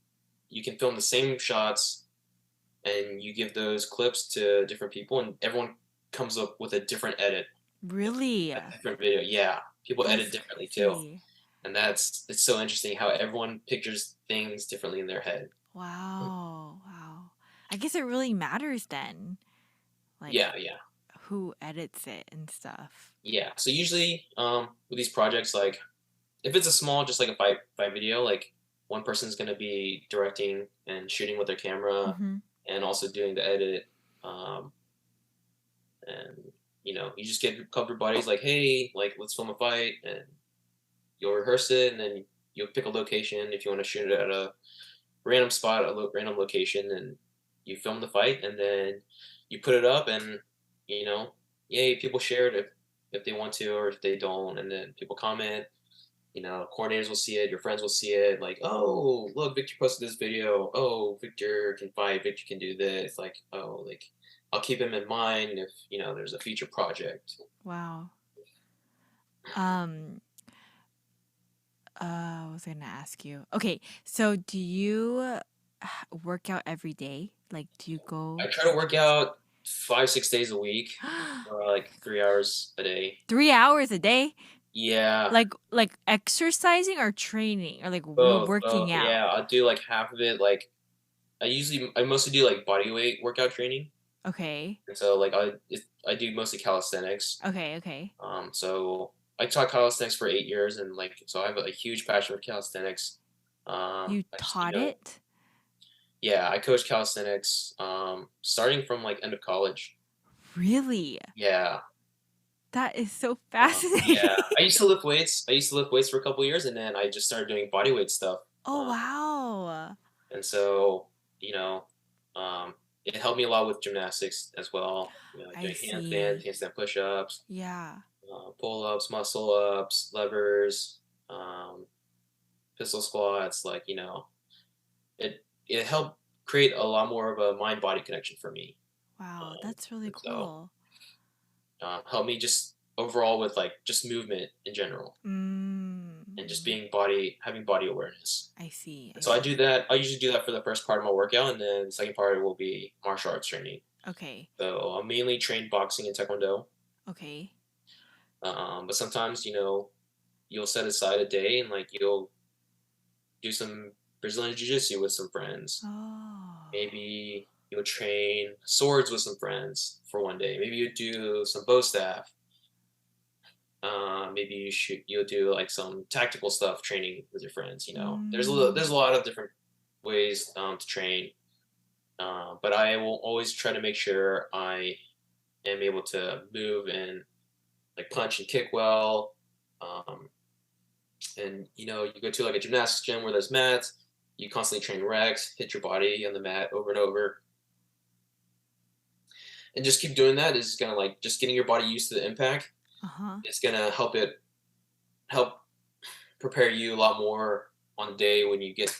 [SPEAKER 2] you can film the same shots and you give those clips to different people, and everyone comes up with a different edit,
[SPEAKER 1] really?
[SPEAKER 2] a different video. Yeah, people edit
[SPEAKER 1] That's
[SPEAKER 2] differently too,
[SPEAKER 1] crazy.
[SPEAKER 2] and it's so interesting how everyone pictures things differently in their head.
[SPEAKER 1] Wow, wow. I guess it really matters then, like
[SPEAKER 2] Yeah, yeah.
[SPEAKER 1] who edits it and stuff.
[SPEAKER 2] Yeah. So usually, with these projects, like if it's a small, just like a fight video, like one person's gonna be directing and shooting with their camera,
[SPEAKER 1] Mhm.
[SPEAKER 2] and also doing the edit. Um, and you just get a couple of buddies like, hey, like let's film a fight, and you'll rehearse it, and then you'll pick a location if you want to shoot it at a random spot, a random location, and you film the fight, and then you put it up, and you know, yay, people share it if they want to or if they don't, and then people comment. Coordinators will see it, your friends will see it, like, oh, look, Victor posted this video. Oh, Victor can fight. Victor can do this. Like, oh, like I'll keep him in mind if there's a future project.
[SPEAKER 1] Wow. Um, I was gonna ask you. Okay, so do you work out every day? Like, do you
[SPEAKER 2] I
[SPEAKER 1] go
[SPEAKER 2] try
[SPEAKER 1] to
[SPEAKER 2] to work out 5 6 days a week, like 3 hours a day.
[SPEAKER 1] 3 hours a day?
[SPEAKER 2] Yeah,
[SPEAKER 1] Like exercising or training or like
[SPEAKER 2] both,
[SPEAKER 1] working
[SPEAKER 2] both.
[SPEAKER 1] out?
[SPEAKER 2] Yeah, I'll do like half of it. Like I mostly do like body weight workout training,
[SPEAKER 1] Okay.
[SPEAKER 2] and so like I do mostly calisthenics.
[SPEAKER 1] Okay, okay.
[SPEAKER 2] So I taught calisthenics for 8 years, and like so I have a huge passion for calisthenics.
[SPEAKER 1] You
[SPEAKER 2] I just
[SPEAKER 1] taught it?
[SPEAKER 2] yeah, I coach calisthenics starting from like end of college.
[SPEAKER 1] Really?
[SPEAKER 2] Yeah,
[SPEAKER 1] That is so
[SPEAKER 2] yeah.
[SPEAKER 1] fascinating.
[SPEAKER 2] I used to lift weights. I used to lift weights for a couple years, and then I just started doing body weight stuff.
[SPEAKER 1] Oh,
[SPEAKER 2] Um,
[SPEAKER 1] wow.
[SPEAKER 2] and so you know, it helped me a lot with gymnastics as well.
[SPEAKER 1] I
[SPEAKER 2] Doing handstands,
[SPEAKER 1] see.
[SPEAKER 2] handstand push-ups,
[SPEAKER 1] Yeah.
[SPEAKER 2] pull-ups, muscle-ups, levers, um, pistol squats. Like it helped create a lot more of a mind-body connection for me.
[SPEAKER 1] Wow,
[SPEAKER 2] Um,
[SPEAKER 1] that's really
[SPEAKER 2] and so
[SPEAKER 1] cool.
[SPEAKER 2] helped me just overall with like just movement in general and just
[SPEAKER 1] Mm.
[SPEAKER 2] having body awareness.
[SPEAKER 1] I see.
[SPEAKER 2] And
[SPEAKER 1] I
[SPEAKER 2] so I
[SPEAKER 1] see.
[SPEAKER 2] do that. I usually do that for the first part of my workout, and then the second part will be martial arts training.
[SPEAKER 1] Okay.
[SPEAKER 2] So I'm mainly trained boxing and taekwondo.
[SPEAKER 1] Okay.
[SPEAKER 2] But sometimes, you'll set aside a day and like you'll do some Brazilian jiu-jitsu with some friends.
[SPEAKER 1] Oh.
[SPEAKER 2] Maybe you'll train swords with some friends for one day. Maybe you do some bow staff. Maybe you'll do like some tactical stuff training with your friends. There's a
[SPEAKER 1] Mm.
[SPEAKER 2] lot of different ways to train. But I will always try to make sure I am able to move and like punch and kick well. Um, and you go to like a gymnastics gym where there's mats. You constantly train recs, hit your body on the mat over and over, and just keep doing that is gonna like just getting your body used to the impact.
[SPEAKER 1] Uh-huh.
[SPEAKER 2] It's gonna help prepare you a lot more on the day when you get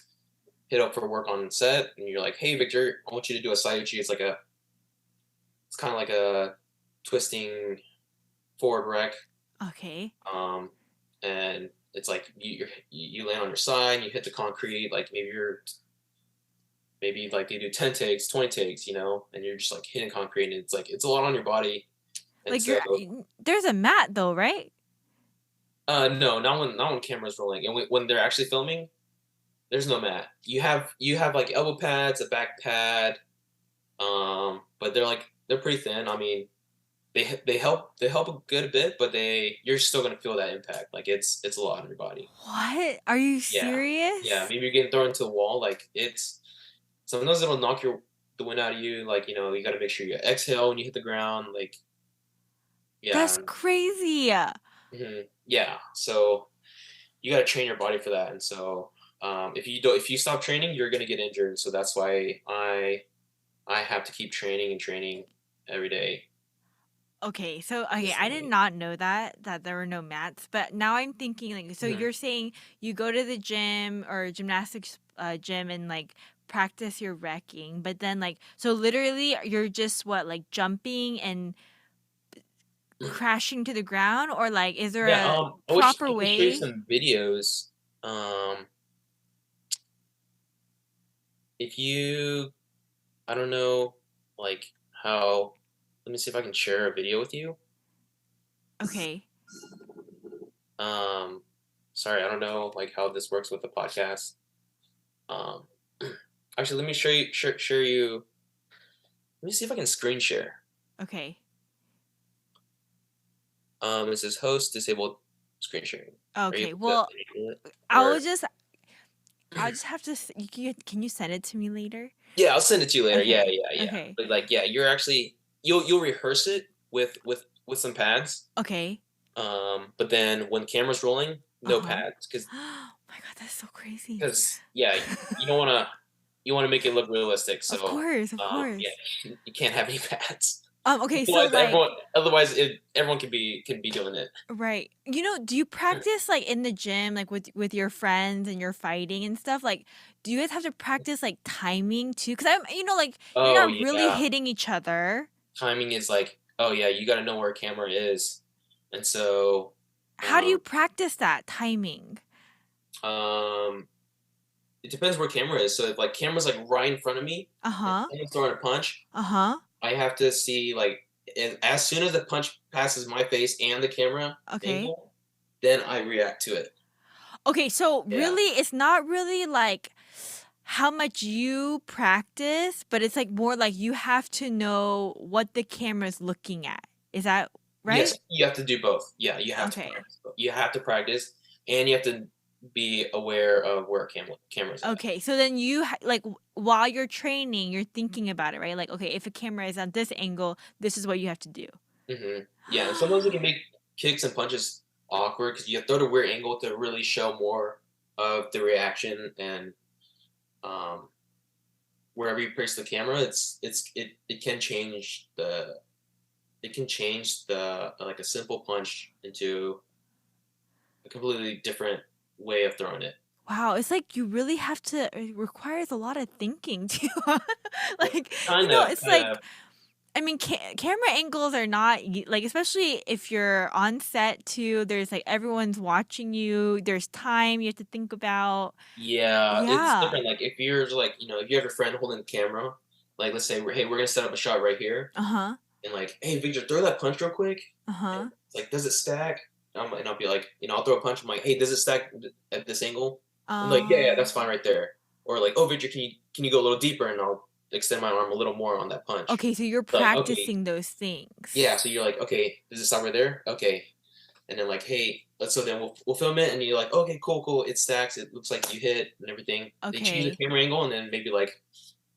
[SPEAKER 2] hit up for work on set, and you're like, "Hey, Victor, I want you to do a side uchi." It's kind of like a twisting forward rec,
[SPEAKER 1] Okay.
[SPEAKER 2] um, and it's like you land on your side, and you hit the concrete, like maybe like they do 10 takes, 20 takes, and you're just like hitting concrete, and it's like it's a lot on your body, and
[SPEAKER 1] Like
[SPEAKER 2] so
[SPEAKER 1] there's a mat though, right?
[SPEAKER 2] no, not when camera's rolling, and when they're actually filming, there's no mat. You have like elbow pads, a back pad, but they're pretty thin. I mean, they help a good bit, but you're still gonna feel that impact. Like it's a lot on your body.
[SPEAKER 1] What? Are you
[SPEAKER 2] Yeah, yeah.
[SPEAKER 1] serious?
[SPEAKER 2] Maybe you're getting thrown into the wall. Like sometimes it'll knock the wind out of you. Like you got to make sure you exhale when you hit the ground. Like
[SPEAKER 1] That's
[SPEAKER 2] yeah,
[SPEAKER 1] crazy.
[SPEAKER 2] yeah. So you got to train your body for that. And so if you stop training, you're gonna get injured. So that's why I have to keep training and training every day
[SPEAKER 1] Okay, so okay, I did
[SPEAKER 2] consistently.
[SPEAKER 1] not know that there were no mats, but now I'm thinking like so
[SPEAKER 2] Mhm.
[SPEAKER 1] you're saying you go to the gym or gymnastics gym and like practice your wrecking, but then like so literally you're just what like jumping and crashing to the ground or like is there
[SPEAKER 2] Yeah,
[SPEAKER 1] a
[SPEAKER 2] I wish
[SPEAKER 1] proper
[SPEAKER 2] I could show you
[SPEAKER 1] way?
[SPEAKER 2] some videos. Um, if you, I don't know, like how. Let me see if I can share a video with you.
[SPEAKER 1] Okay.
[SPEAKER 2] Um, Sorry, I don't know like how this works with the podcast. Um, Actually, let me share you. Let me see if I can screen share.
[SPEAKER 1] Okay.
[SPEAKER 2] It says host disabled screen sharing. Are you
[SPEAKER 1] Okay,
[SPEAKER 2] able to
[SPEAKER 1] well,
[SPEAKER 2] enable it?
[SPEAKER 1] I will
[SPEAKER 2] Or
[SPEAKER 1] just I'll just have to can you send it to me later?
[SPEAKER 2] yeah, I'll send it to you later. Yeah,
[SPEAKER 1] Okay,
[SPEAKER 2] yeah, yeah.
[SPEAKER 1] okay,
[SPEAKER 2] But like, yeah, you're actually you'll rehearse it with some pads.
[SPEAKER 1] okay.
[SPEAKER 2] But then when camera's rolling, no
[SPEAKER 1] Uh-huh.
[SPEAKER 2] pads,
[SPEAKER 1] Oh my god, that's so crazy.
[SPEAKER 2] because yeah, you don't wanna you wanna make it look realistic.
[SPEAKER 1] Of
[SPEAKER 2] So
[SPEAKER 1] course, of
[SPEAKER 2] yeah,
[SPEAKER 1] course.
[SPEAKER 2] you can't have any pads.
[SPEAKER 1] Okay, so,
[SPEAKER 2] Otherwise,
[SPEAKER 1] like
[SPEAKER 2] everyone can be doing it.
[SPEAKER 1] right. Do you practice, like, in the gym, like, with your friends and you're fighting and stuff? Like, do you guys have to practice, like, timing too? Because like, you're
[SPEAKER 2] Oh
[SPEAKER 1] not really
[SPEAKER 2] yeah,
[SPEAKER 1] hitting each other.
[SPEAKER 2] timing is like, oh yeah, you got to know where a camera is, and so
[SPEAKER 1] How do you
[SPEAKER 2] um,
[SPEAKER 1] practice that timing?
[SPEAKER 2] um, it depends where camera is. So if like camera's like right in front of me and
[SPEAKER 1] Uh-huh.
[SPEAKER 2] someone's throwing a punch,
[SPEAKER 1] Uh-huh.
[SPEAKER 2] I have to see like as soon as the punch passes my face and the camera
[SPEAKER 1] Okay.
[SPEAKER 2] angle, then I react to it.
[SPEAKER 1] Okay, so
[SPEAKER 2] Yeah.
[SPEAKER 1] really, it's not really like how much you practice, but it's like more like you have to know what the camera's looking at. Is that right?
[SPEAKER 2] Yes, you have to do both. Yeah, you have to
[SPEAKER 1] Okay.
[SPEAKER 2] practice both. You have to practice, and you have to be aware of where camera's at.
[SPEAKER 1] Okay. So then like while you're training, you're thinking about it, right? Like, okay, if a camera is on this angle, this is what you have to do.
[SPEAKER 2] Yeah, and sometimes it can make kicks and punches awkward because you have to throw to a weird angle to really show more of the reaction and um, wherever you place the camera, it can change the like a simple punch into a completely different way of throwing it.
[SPEAKER 1] Wow, it's like you really have to it requires a lot of thinking too.
[SPEAKER 2] Well,
[SPEAKER 1] Like, it's
[SPEAKER 2] kind
[SPEAKER 1] like
[SPEAKER 2] of,
[SPEAKER 1] I mean, camera angles are not like, especially if you're on set too. There's like everyone's watching you. There's time you have to think about.
[SPEAKER 2] yeah, it's
[SPEAKER 1] Yeah.
[SPEAKER 2] different. Like if you're like, if you have a friend holding the camera, like let's say, hey, we're gonna set up a shot right here,
[SPEAKER 1] Uh huh.
[SPEAKER 2] and like, hey, Victor, throw that punch real quick.
[SPEAKER 1] Uh
[SPEAKER 2] And
[SPEAKER 1] huh.
[SPEAKER 2] it's like, does it stack? And I'll be like, I'll throw a punch. I'm like, hey, does it stack at this angle? I'm like, yeah, yeah, that's
[SPEAKER 1] Um.
[SPEAKER 2] fine right there. Or like, oh, Victor, can you go a little deeper? And I'll extend my arm a little more on that punch.
[SPEAKER 1] Okay, so you're
[SPEAKER 2] Like, okay,
[SPEAKER 1] practicing those
[SPEAKER 2] yeah.
[SPEAKER 1] things.
[SPEAKER 2] So you're like, okay, does it stop right there? Okay. And then like, hey, let's so then we'll film it. And you're like, okay, cool, cool. It stacks. It looks like you hit and everything. They change the
[SPEAKER 1] Okay,
[SPEAKER 2] camera angle, and then maybe like,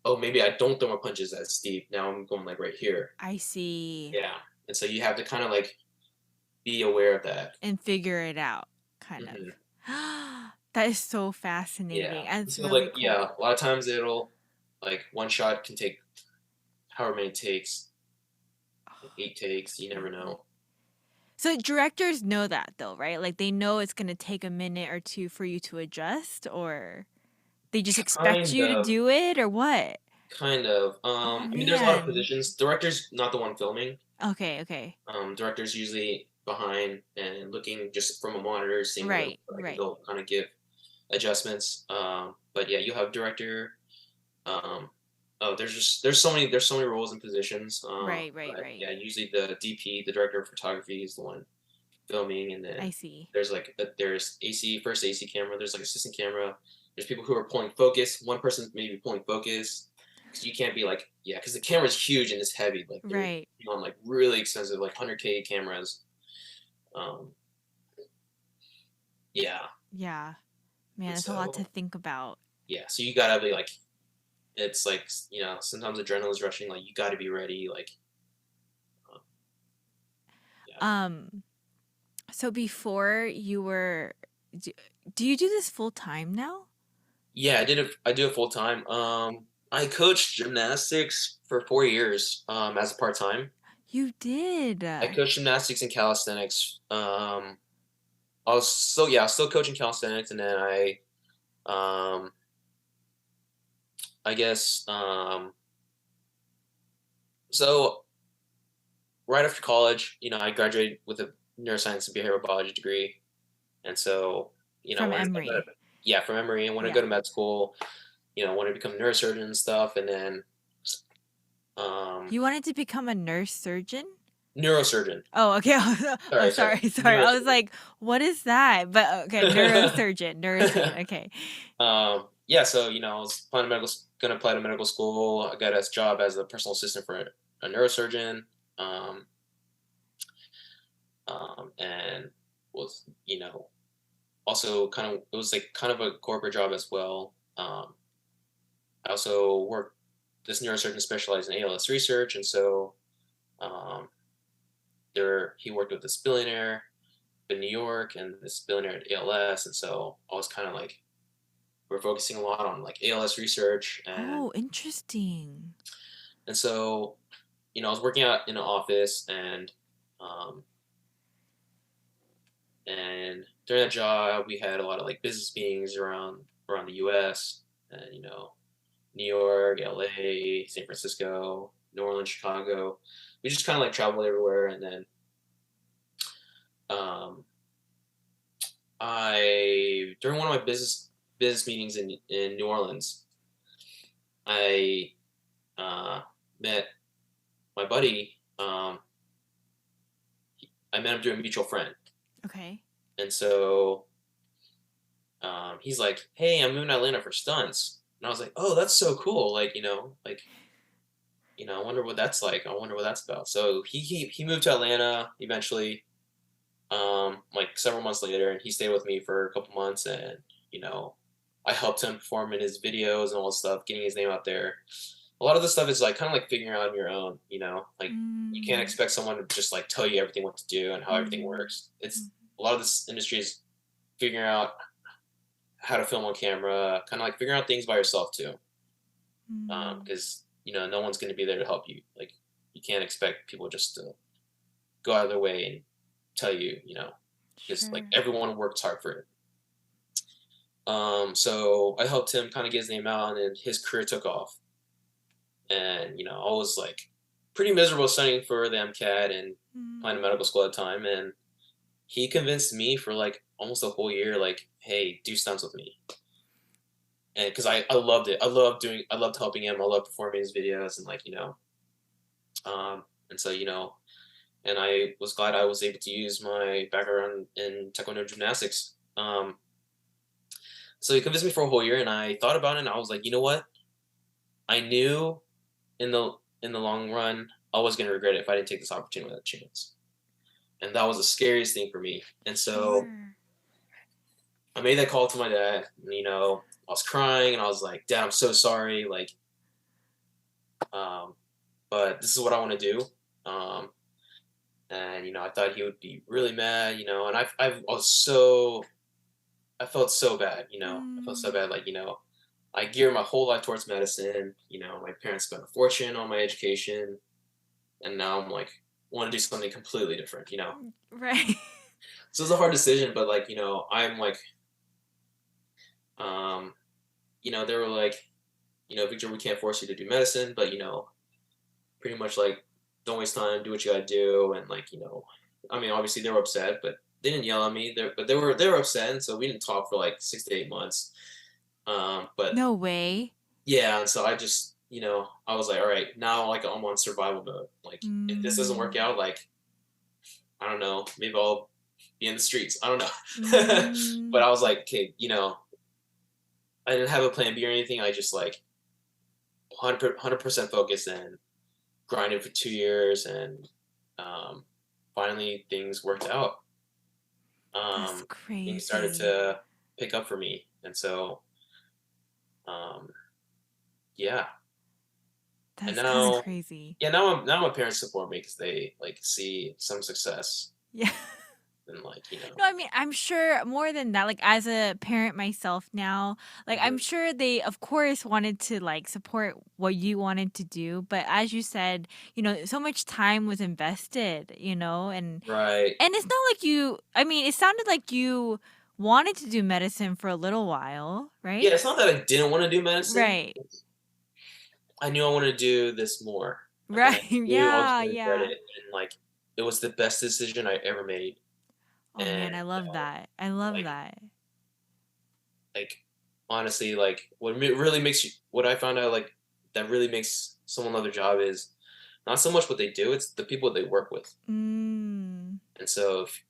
[SPEAKER 2] oh, maybe I don't throw my punches as steep. Now I'm going like right here.
[SPEAKER 1] I see,
[SPEAKER 2] Yeah. And so you have to kind of like be aware of that.
[SPEAKER 1] and figure it out, kind of.
[SPEAKER 2] hmm
[SPEAKER 1] That is so
[SPEAKER 2] Yeah.
[SPEAKER 1] fascinating, and it's
[SPEAKER 2] So like,
[SPEAKER 1] really
[SPEAKER 2] yeah,
[SPEAKER 1] cool.
[SPEAKER 2] a lot of times it'll like one shot can take however many takes, like 8 takes. You never know.
[SPEAKER 1] So directors know that though, right? Like they know it's gonna take a minute or two for you to adjust, or they just expect
[SPEAKER 2] Kind
[SPEAKER 1] you to
[SPEAKER 2] of,
[SPEAKER 1] do it, or what?
[SPEAKER 2] kind of.
[SPEAKER 1] Oh
[SPEAKER 2] I mean, there's a lot of
[SPEAKER 1] man.
[SPEAKER 2] positions. Director's not the one filming.
[SPEAKER 1] Okay, okay.
[SPEAKER 2] Director's usually behind and looking just from a monitor, seeing what it looks
[SPEAKER 1] Right,
[SPEAKER 2] like, and
[SPEAKER 1] right.
[SPEAKER 2] they'll kind of give adjustments. But yeah, you have director. Um, oh, there's so many roles and positions.
[SPEAKER 1] Right, right,
[SPEAKER 2] But
[SPEAKER 1] right.
[SPEAKER 2] yeah, usually the DP, the director of photography, is the one filming, and
[SPEAKER 1] I
[SPEAKER 2] then
[SPEAKER 1] see.
[SPEAKER 2] there's AC first AC camera. There's like assistant camera. There's people who are pulling focus. One person's maybe pulling focus because you can't be like because the camera's huge and it's heavy. Like they're
[SPEAKER 1] Right.
[SPEAKER 2] on like really expensive like 100K cameras. Um, yeah,
[SPEAKER 1] Yeah. Man,
[SPEAKER 2] and
[SPEAKER 1] it's a lot to
[SPEAKER 2] so
[SPEAKER 1] think about.
[SPEAKER 2] yeah, so you gotta be like it's like sometimes adrenaline's rushing. Like you gotta be ready. Like uh, yeah,
[SPEAKER 1] Um, so before you were do, do you do this full time now?
[SPEAKER 2] yeah. I do it full time. I coached gymnastics for 4 years. As a part time.
[SPEAKER 1] You did.
[SPEAKER 2] I coached gymnastics and calisthenics. I was still coaching calisthenics, and then um, I guess, so right after college, I graduated with a neuroscience and behavioral biology degree, and so
[SPEAKER 1] From
[SPEAKER 2] when I
[SPEAKER 1] Emory.
[SPEAKER 2] yeah, from Emory, and when I go
[SPEAKER 1] Yeah.
[SPEAKER 2] to med school, want to become a neurosurgeon and stuff, and then um,
[SPEAKER 1] You wanted to become a nurse surgeon?
[SPEAKER 2] neurosurgeon.
[SPEAKER 1] Oh, okay. Oh,
[SPEAKER 2] Sorry,
[SPEAKER 1] sorry, sorry. I was
[SPEAKER 2] neurosurgeon.
[SPEAKER 1] like, what is that? But okay, neurosurgeon, neurosurgeon. Okay.
[SPEAKER 2] Yeah, so I was gonna apply to medical school. I got a job as a personal assistant for a neurosurgeon, and was you know, also kind of it was like kind of a corporate job as well. I also worked this neurosurgeon specialized in ALS research, and so um, there he worked with this billionaire in New York and this billionaire at ALS, and so I was kind of like we're focusing a lot on like ALS research,
[SPEAKER 1] Oh, interesting.
[SPEAKER 2] and so I was working out in an office, um, and during that job we had a lot of like business meetings around the U.S. and New York, LA, San Francisco, New Orleans, Chicago. We just kind of like traveled everywhere, and then um, I during one of my business meetings in New Orleans, I met my buddy. I met him through a mutual friend,
[SPEAKER 1] Okay.
[SPEAKER 2] and so he's like, "Hey, I'm moving to Atlanta for stunts," and I was like, "Oh, that's so cool! Like, I wonder what that's like. I wonder what that's about." So he moved to Atlanta eventually, like several months later, and he stayed with me for a couple months, and you know, I helped him perform in his videos and all this stuff, getting his name out there. A lot of this stuff is like kind of like figuring out on your own, like you can't
[SPEAKER 1] Mm,
[SPEAKER 2] expect someone to just like tell you everything what to do and how everything
[SPEAKER 1] mhm,
[SPEAKER 2] works. It's
[SPEAKER 1] mhm,
[SPEAKER 2] a lot of this industry is figuring out how to film on camera, kind of like figuring out things by yourself too,
[SPEAKER 1] mm.
[SPEAKER 2] because no one's going to be there to help you. Like you can't expect people just to go out of their way and tell you, because like
[SPEAKER 1] Sure.
[SPEAKER 2] everyone works hard for it. So I helped him kind of get his name out, and his career took off. And I was like pretty miserable studying for the MCAT and applying to
[SPEAKER 1] Mm.
[SPEAKER 2] medical school at the time. And he convinced me for like almost a whole year, like, hey, do stunts with me. And because I loved it, I loved helping him, I loved performing his videos, and like and so and I was glad I was able to use my background in taekwondo gymnastics. So he convinced me for a whole year, and I thought about it, and I was like, you know what? I knew in the long run I was going to regret it if I didn't take this opportunity with that chance, and that was the scariest thing for me. And so
[SPEAKER 1] Sure.
[SPEAKER 2] I made that call to my dad. And, I was crying, and I was like, "Dad, I'm so sorry. Like, um, but this is what I want to do." Um, and I thought he would be really mad. And I felt so bad. I felt so
[SPEAKER 1] Mm.
[SPEAKER 2] bad. Like, I geared my whole life towards medicine. My parents spent a fortune on my education, and now I'm like want to do something completely different.
[SPEAKER 1] Right.
[SPEAKER 2] So it's a hard decision, but like I'm like, um, they were like, Victor, we can't force you to do medicine, but pretty much like don't waste time, do what you gotta do, and like I mean, obviously they were upset, but they didn't yell at me. But they were upset, and so we didn't talk for like 6 to 8 months. But
[SPEAKER 1] No way.
[SPEAKER 2] yeah, and so I just I was like, all right, now like I'm on survival mode. Like if this doesn't work
[SPEAKER 1] Mm.
[SPEAKER 2] out, like I don't know, maybe I'll be in the streets. I don't know. But
[SPEAKER 1] Mm.
[SPEAKER 2] I was like, okay, I didn't have a plan B or anything. I just like 100% focused and grinded for 2 years, and um, finally things worked out.
[SPEAKER 1] That's
[SPEAKER 2] Things started
[SPEAKER 1] crazy.
[SPEAKER 2] to pick up for me, and so um, yeah, and
[SPEAKER 1] That's kind of
[SPEAKER 2] now
[SPEAKER 1] crazy.
[SPEAKER 2] yeah now my parents support me because they like see some success
[SPEAKER 1] Yeah.
[SPEAKER 2] and like
[SPEAKER 1] No, I mean, I'm sure more than that, like as a parent myself now, like I'm
[SPEAKER 2] mhm,
[SPEAKER 1] sure they of course wanted to like support what you wanted to do, but as you said, so much time was invested,
[SPEAKER 2] right.
[SPEAKER 1] and it's not like I mean, it sounded like you wanted to do medicine for a little while, right?
[SPEAKER 2] Yeah, it's not that I didn't want to do medicine.
[SPEAKER 1] Right.
[SPEAKER 2] I knew I wanted to do this more. Like, and I
[SPEAKER 1] Right.
[SPEAKER 2] knew I was
[SPEAKER 1] Yeah,
[SPEAKER 2] going to regret
[SPEAKER 1] yeah.
[SPEAKER 2] it, and like it was the best decision I ever made.
[SPEAKER 1] Oh
[SPEAKER 2] And
[SPEAKER 1] man, I love that. I love
[SPEAKER 2] like
[SPEAKER 1] that.
[SPEAKER 2] like honestly, like what I found out like that really makes someone love their job is not so much what they do; it's the people they work with.
[SPEAKER 1] Mm.
[SPEAKER 2] And so, if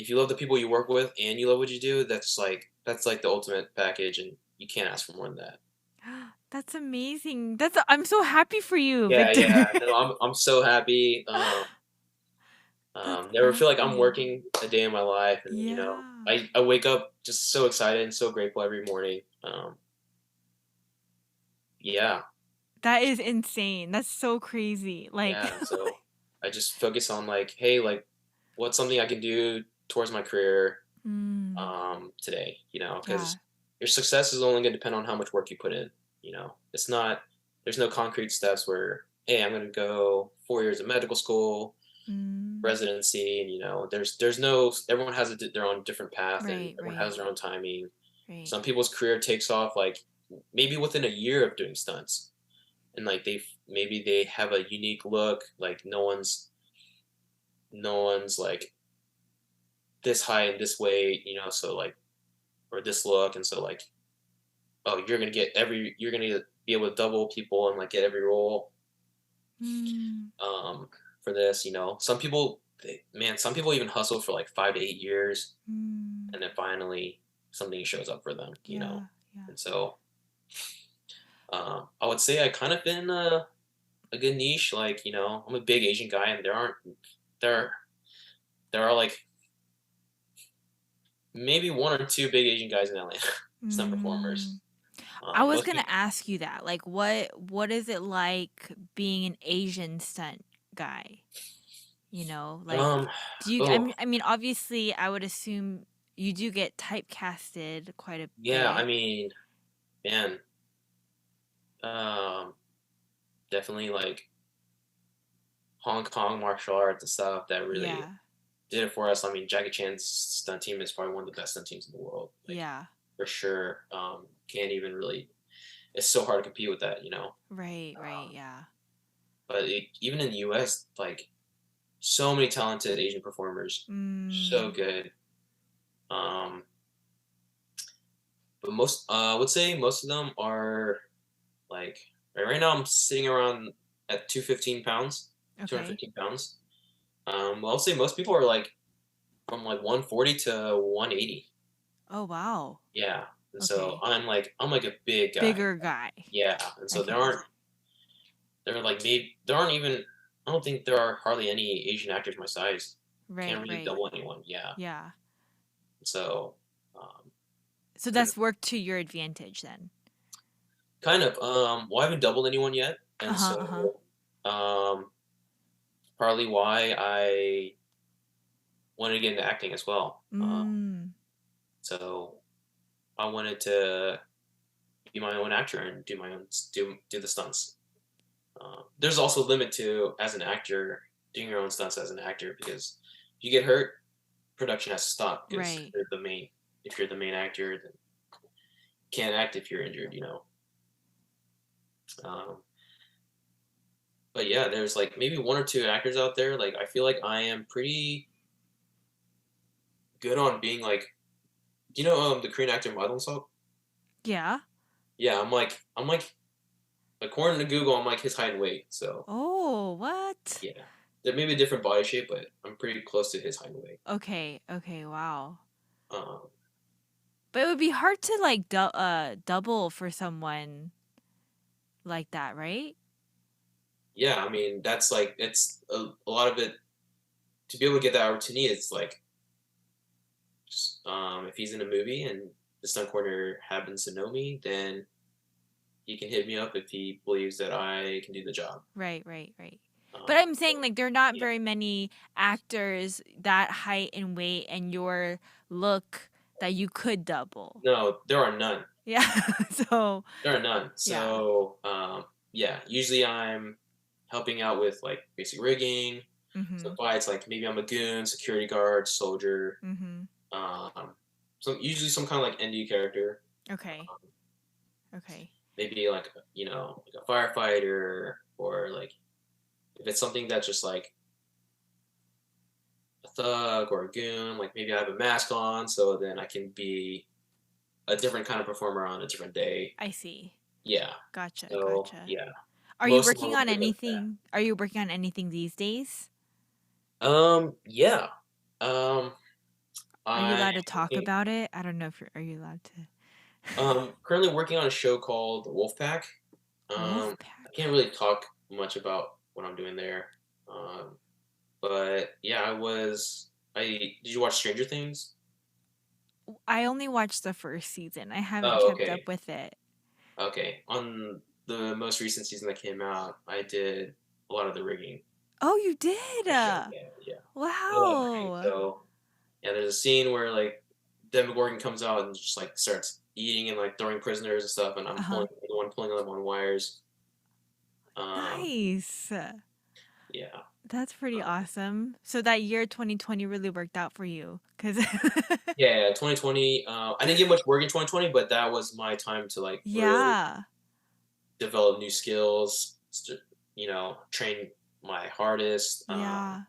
[SPEAKER 2] you love the people you work with and you love what you do, that's like the ultimate package, and you can't ask for more than that.
[SPEAKER 1] That's amazing. I'm so happy for you,
[SPEAKER 2] Yeah,
[SPEAKER 1] Victor.
[SPEAKER 2] yeah. No, I'm so happy.
[SPEAKER 1] That's
[SPEAKER 2] Never feel like I'm
[SPEAKER 1] awesome.
[SPEAKER 2] working a day in my life, and
[SPEAKER 1] Yeah.
[SPEAKER 2] I wake up just so excited and so grateful every morning. Yeah,
[SPEAKER 1] That is insane. That's so crazy. Like,
[SPEAKER 2] yeah. And so I just focus on like, hey, like, what's something I can do towards my career
[SPEAKER 1] mm,
[SPEAKER 2] today?
[SPEAKER 1] yeah.
[SPEAKER 2] Because your success is only going to depend on how much work you put in. It's not. There's no concrete steps where, hey, I'm going to go 4 years of medical school,
[SPEAKER 1] Mm,
[SPEAKER 2] residency, and there's no. Everyone has their own different path, and
[SPEAKER 1] right,
[SPEAKER 2] everyone
[SPEAKER 1] right,
[SPEAKER 2] has their own timing.
[SPEAKER 1] right.
[SPEAKER 2] Some people's career takes off like maybe within a year of doing stunts, and like maybe they have a unique look, like no one's like this height and this weight, so like, or this look, and so like, oh, you're gonna be able to double people and like get every role
[SPEAKER 1] Mm,
[SPEAKER 2] for this. Some people even hustle for like 5 to 8 years,
[SPEAKER 1] mm,
[SPEAKER 2] and then finally something shows up for them.
[SPEAKER 1] yeah, yeah.
[SPEAKER 2] And so I would say I kind of been a good niche. Like, I'm a big Asian guy, and there there are like maybe one or two big Asian guys in Atlanta, stunt
[SPEAKER 1] Mm.
[SPEAKER 2] performers.
[SPEAKER 1] I was
[SPEAKER 2] Most
[SPEAKER 1] gonna
[SPEAKER 2] people,
[SPEAKER 1] ask you that. Like, what is it like being an Asian stunt guy? Like,
[SPEAKER 2] um,
[SPEAKER 1] do you?
[SPEAKER 2] oh
[SPEAKER 1] I mean, obviously, I would assume you do get typecasted quite a
[SPEAKER 2] yeah, I
[SPEAKER 1] bit.
[SPEAKER 2] mean, man, um, definitely like Hong Kong martial arts and stuff that really
[SPEAKER 1] Yeah,
[SPEAKER 2] did it for us. I mean, Jackie Chan's stunt team is probably one of the best stunt teams in the world, like
[SPEAKER 1] yeah.
[SPEAKER 2] for sure. Can't even really. It's so hard to compete with that.
[SPEAKER 1] Right, right.
[SPEAKER 2] Um,
[SPEAKER 1] Yeah.
[SPEAKER 2] but even in the U.S., like so many talented Asian performers, so
[SPEAKER 1] Mm,
[SPEAKER 2] good. Um, but I would say most of them are like right now. I'm sitting around at 215 pounds, two hundred
[SPEAKER 1] okay.
[SPEAKER 2] fifteen pounds. Well, I'll say most people are like from like 140 to 180.
[SPEAKER 1] Oh, wow.
[SPEAKER 2] Yeah, and so
[SPEAKER 1] Okay.
[SPEAKER 2] I'm like a big guy.
[SPEAKER 1] Bigger guy.
[SPEAKER 2] Yeah, and so
[SPEAKER 1] Okay.
[SPEAKER 2] there aren't even. I don't think there are hardly any Asian actors my size. Can't
[SPEAKER 1] Right,
[SPEAKER 2] really
[SPEAKER 1] right.
[SPEAKER 2] double anyone. Yeah,
[SPEAKER 1] Yeah.
[SPEAKER 2] so um,
[SPEAKER 1] So
[SPEAKER 2] and
[SPEAKER 1] that's worked to your advantage then.
[SPEAKER 2] kind of. Well, I haven't doubled anyone yet, and
[SPEAKER 1] Uh-huh, uh-huh.
[SPEAKER 2] so um, partly why I wanted to get into acting as well.
[SPEAKER 1] Mm,
[SPEAKER 2] So I wanted to be my own actor and do the stunts. There's also a limit to as an actor doing your own stunts as an actor because if you get hurt, production has to stop because
[SPEAKER 1] right.
[SPEAKER 2] you're the main. If you're the main actor, then you can't act if you're injured. Um, but yeah, there's like maybe one or two actors out there. Like I feel like I am pretty good on being like, do you know the Korean actor Madong Seok?
[SPEAKER 1] Yeah.
[SPEAKER 2] Yeah, I'm like according to Google, I'm like his height and weight. So
[SPEAKER 1] Oh, what?
[SPEAKER 2] yeah, there may be a different body shape, but I'm pretty close to his height and weight.
[SPEAKER 1] Okay, okay, wow.
[SPEAKER 2] Um,
[SPEAKER 1] But it would be hard to like double for someone like that, right?
[SPEAKER 2] yeah, I mean that's like it's a lot of it to be able to get that opportunity. It's like if he's in a movie and the stunt coordinator happens to know me, then he can hit me up if he believes that I can do the job.
[SPEAKER 1] Right, right, right. But I'm saying
[SPEAKER 2] So,
[SPEAKER 1] like there are not
[SPEAKER 2] yeah.
[SPEAKER 1] very many actors that height and weight and your look that you could double.
[SPEAKER 2] No, there are none.
[SPEAKER 1] Yeah. So,
[SPEAKER 2] There are none.
[SPEAKER 1] yeah.
[SPEAKER 2] So, yeah, usually I'm helping out with like basic rigging, some
[SPEAKER 1] Mhm.
[SPEAKER 2] fights. Like maybe I'm a goon, security guard, soldier.
[SPEAKER 1] Mhm.
[SPEAKER 2] Um, usually some kind of like ND character.
[SPEAKER 1] Okay. Okay.
[SPEAKER 2] Maybe like like a firefighter, or like if it's something that's just like a thug or a goon, like maybe I have a mask on, so then I can be a different kind of performer on a different day.
[SPEAKER 1] I see.
[SPEAKER 2] Yeah.
[SPEAKER 1] Gotcha,
[SPEAKER 2] So
[SPEAKER 1] gotcha.
[SPEAKER 2] yeah,
[SPEAKER 1] Are you
[SPEAKER 2] most of them
[SPEAKER 1] working
[SPEAKER 2] are
[SPEAKER 1] on
[SPEAKER 2] pretty good at that.
[SPEAKER 1] anything? Are you working on anything these days?
[SPEAKER 2] Yeah. Um,
[SPEAKER 1] Are you
[SPEAKER 2] I am
[SPEAKER 1] allowed to talk
[SPEAKER 2] working.
[SPEAKER 1] about it? I don't know if are you allowed to.
[SPEAKER 2] Currently working on a show called Wolfpack. I
[SPEAKER 1] Wolfpack.
[SPEAKER 2] can't really talk much about what I'm doing there. Um, But yeah, I did you watch Stranger Things?
[SPEAKER 1] I only watched the first season. I haven't
[SPEAKER 2] Oh,
[SPEAKER 1] kept up
[SPEAKER 2] okay.
[SPEAKER 1] with it.
[SPEAKER 2] Okay. On the most recent season that came out, I did a lot of the rigging
[SPEAKER 1] Oh, you did?
[SPEAKER 2] for the show. Yeah, yeah. A lot of rigging.
[SPEAKER 1] Wow.
[SPEAKER 2] So yeah, there's a scene where like Demogorgon comes out and just like starts eating and like throwing prisoners and stuff, and
[SPEAKER 1] Uh-huh.
[SPEAKER 2] the one pulling them on wires. Um,
[SPEAKER 1] Nice.
[SPEAKER 2] yeah.
[SPEAKER 1] That's pretty
[SPEAKER 2] Um,
[SPEAKER 1] awesome. So that year 2020 really worked out for you, cause
[SPEAKER 2] yeah, 2020. I didn't get much work in 2020, but that was my time to like really
[SPEAKER 1] yeah,
[SPEAKER 2] develop new skills, train my hardest.
[SPEAKER 1] yeah.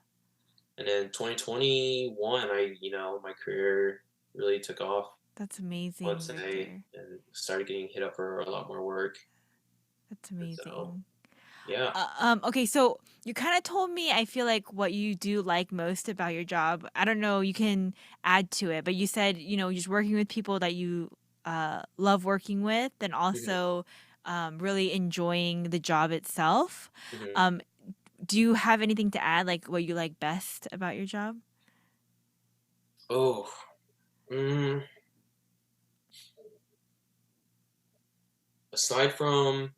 [SPEAKER 2] And then 2021, my career really took off,
[SPEAKER 1] That's
[SPEAKER 2] I would
[SPEAKER 1] amazing,
[SPEAKER 2] say,
[SPEAKER 1] Victor.
[SPEAKER 2] and started getting hit up for a lot more work.
[SPEAKER 1] That's
[SPEAKER 2] And so,
[SPEAKER 1] amazing.
[SPEAKER 2] yeah.
[SPEAKER 1] Okay, so you kind of told me I feel like what you do like most about your job. I don't know, you can add to it, but you said, just working with people that you love working with, and
[SPEAKER 2] Hmm.
[SPEAKER 1] also really enjoying the job itself.
[SPEAKER 2] Hmm.
[SPEAKER 1] Um, do you have anything to add, like what you like best about your job?
[SPEAKER 2] Oh, mm, aside from,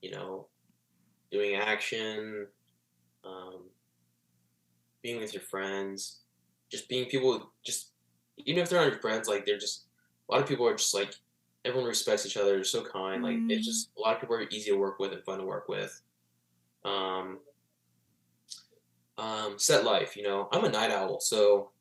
[SPEAKER 2] you know, doing action, um, being with your friends, just being people, just even if they're not your friends, like they're just a lot of people are just like everyone respects each other. They're so kind. Like it's
[SPEAKER 1] Mm,
[SPEAKER 2] just a lot of people are easy to work with and fun to work with. Um, set life. I'm a night owl, so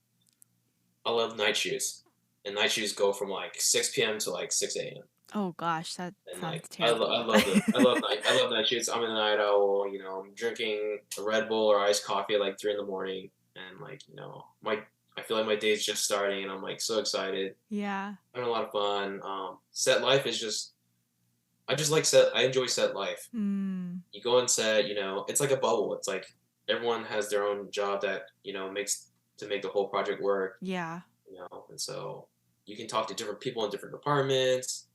[SPEAKER 2] I love night shoots, and night shoots go from like 6 p.m. to like 6 a.m.
[SPEAKER 1] oh gosh, that
[SPEAKER 2] And
[SPEAKER 1] sounds
[SPEAKER 2] like I
[SPEAKER 1] terrible.
[SPEAKER 2] love it. I love night shoots. I'm a night owl. I'm drinking a Red Bull or iced coffee at like 3 in the morning, and like my I feel like my day's just starting, and I'm like so excited,
[SPEAKER 1] Yeah.
[SPEAKER 2] having a lot of fun. Set life is just I just like set. I enjoy set life.
[SPEAKER 1] Mm,
[SPEAKER 2] You go on set, it's like a bubble. It's like everyone has their own job that makes to make the whole project work.
[SPEAKER 1] yeah.
[SPEAKER 2] And so you can talk to different people in different departments.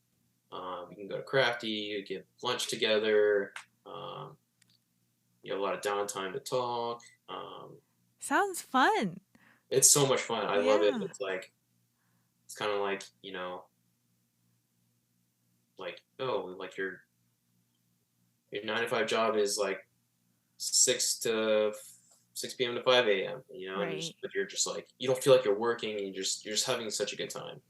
[SPEAKER 2] You can go to Crafty, you get lunch together. Um, you have a lot of downtime to talk. Um,
[SPEAKER 1] Sounds fun.
[SPEAKER 2] it's so much fun. I love it.
[SPEAKER 1] Yeah.
[SPEAKER 2] It's kind of like like oh, like your 9 to 5 job is like 6 p.m. to 5 a.m. And
[SPEAKER 1] Right.
[SPEAKER 2] but you're just like you don't feel like you're working. You're just having such a good time.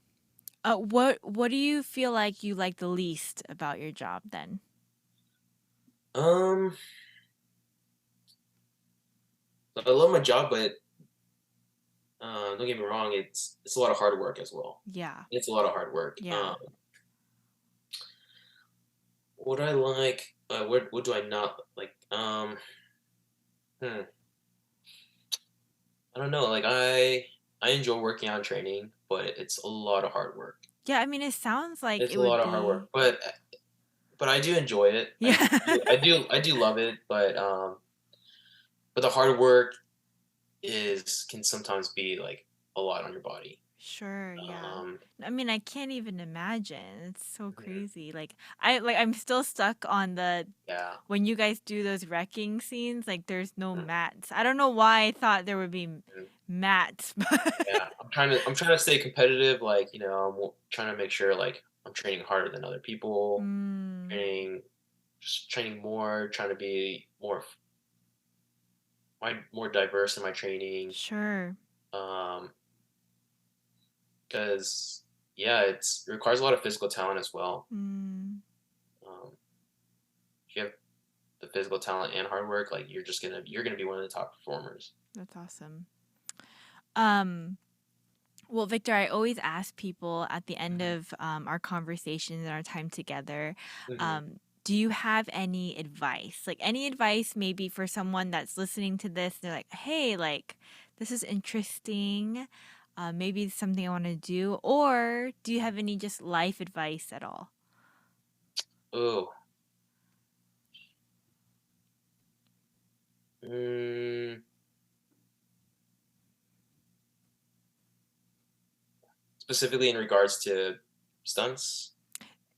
[SPEAKER 1] What do you feel like you like the least about your job then?
[SPEAKER 2] Um, I love my job, but don't get me wrong, it's a lot of hard work as well.
[SPEAKER 1] Yeah.
[SPEAKER 2] It's a lot of hard work.
[SPEAKER 1] Yeah.
[SPEAKER 2] What I like, what do I not like? Hmm, I don't know. Like I enjoy working on training, but it's a lot of hard work.
[SPEAKER 1] Yeah, I mean it sounds like
[SPEAKER 2] It's
[SPEAKER 1] it
[SPEAKER 2] a
[SPEAKER 1] would
[SPEAKER 2] lot of hard
[SPEAKER 1] be
[SPEAKER 2] work, but I do enjoy it.
[SPEAKER 1] yeah.
[SPEAKER 2] I do love it, but the hard work is can sometimes be like a lot on your body.
[SPEAKER 1] Sure, yeah.
[SPEAKER 2] Um,
[SPEAKER 1] I mean, I can't even imagine. It's so
[SPEAKER 2] mhm,
[SPEAKER 1] crazy. I'm still stuck on the
[SPEAKER 2] yeah.
[SPEAKER 1] when you guys do those wrecking scenes, like there's no mats. I don't know why I thought there would be
[SPEAKER 2] Mhm.
[SPEAKER 1] mats, but
[SPEAKER 2] Yeah, I'm trying to stay competitive. Like, trying to make sure like I'm training harder than other people,
[SPEAKER 1] mm,
[SPEAKER 2] training, just training more, trying to be more diverse in my training.
[SPEAKER 1] sure.
[SPEAKER 2] Um, because yeah, it requires a lot of physical talent as well.
[SPEAKER 1] Mm,
[SPEAKER 2] Um, if you have the physical talent and hard work, like you're gonna be one of the top performers.
[SPEAKER 1] that's awesome. Um, well, Victor, I always ask people at the end
[SPEAKER 2] Hmm.
[SPEAKER 1] of our conversations and our time together,
[SPEAKER 2] Hmm.
[SPEAKER 1] do you have any advice? Like any advice maybe for someone that's listening to this, they're like, hey, like this is interesting. Maybe it's something I want to do. Or do you have any just life advice at all?
[SPEAKER 2] Oh, mm, specifically in regards to stunts.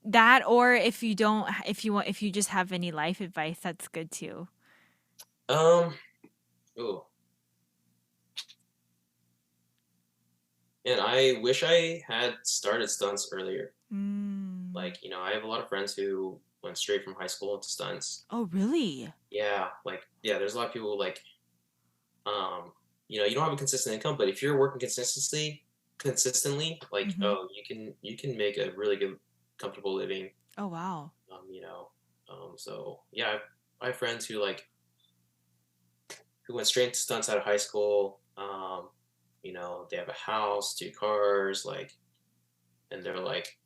[SPEAKER 1] That, or if you don't, if you want, if you just have any life advice, that's good too.
[SPEAKER 2] Um, ooh, and I wish I had started stunts earlier.
[SPEAKER 1] Mm.
[SPEAKER 2] Like, I have a lot of friends who went straight from high school into stunts.
[SPEAKER 1] Oh, really?
[SPEAKER 2] Yeah, yeah, there's a lot of people like, um, you don't have a consistent income, but if you're working consistently, like,
[SPEAKER 1] Mhm.
[SPEAKER 2] oh, you can make a really good, comfortable living.
[SPEAKER 1] Oh, wow.
[SPEAKER 2] Um, you know, so yeah, I have friends who went straight into stunts out of high school. They have a house, 2 cars, like, and they're like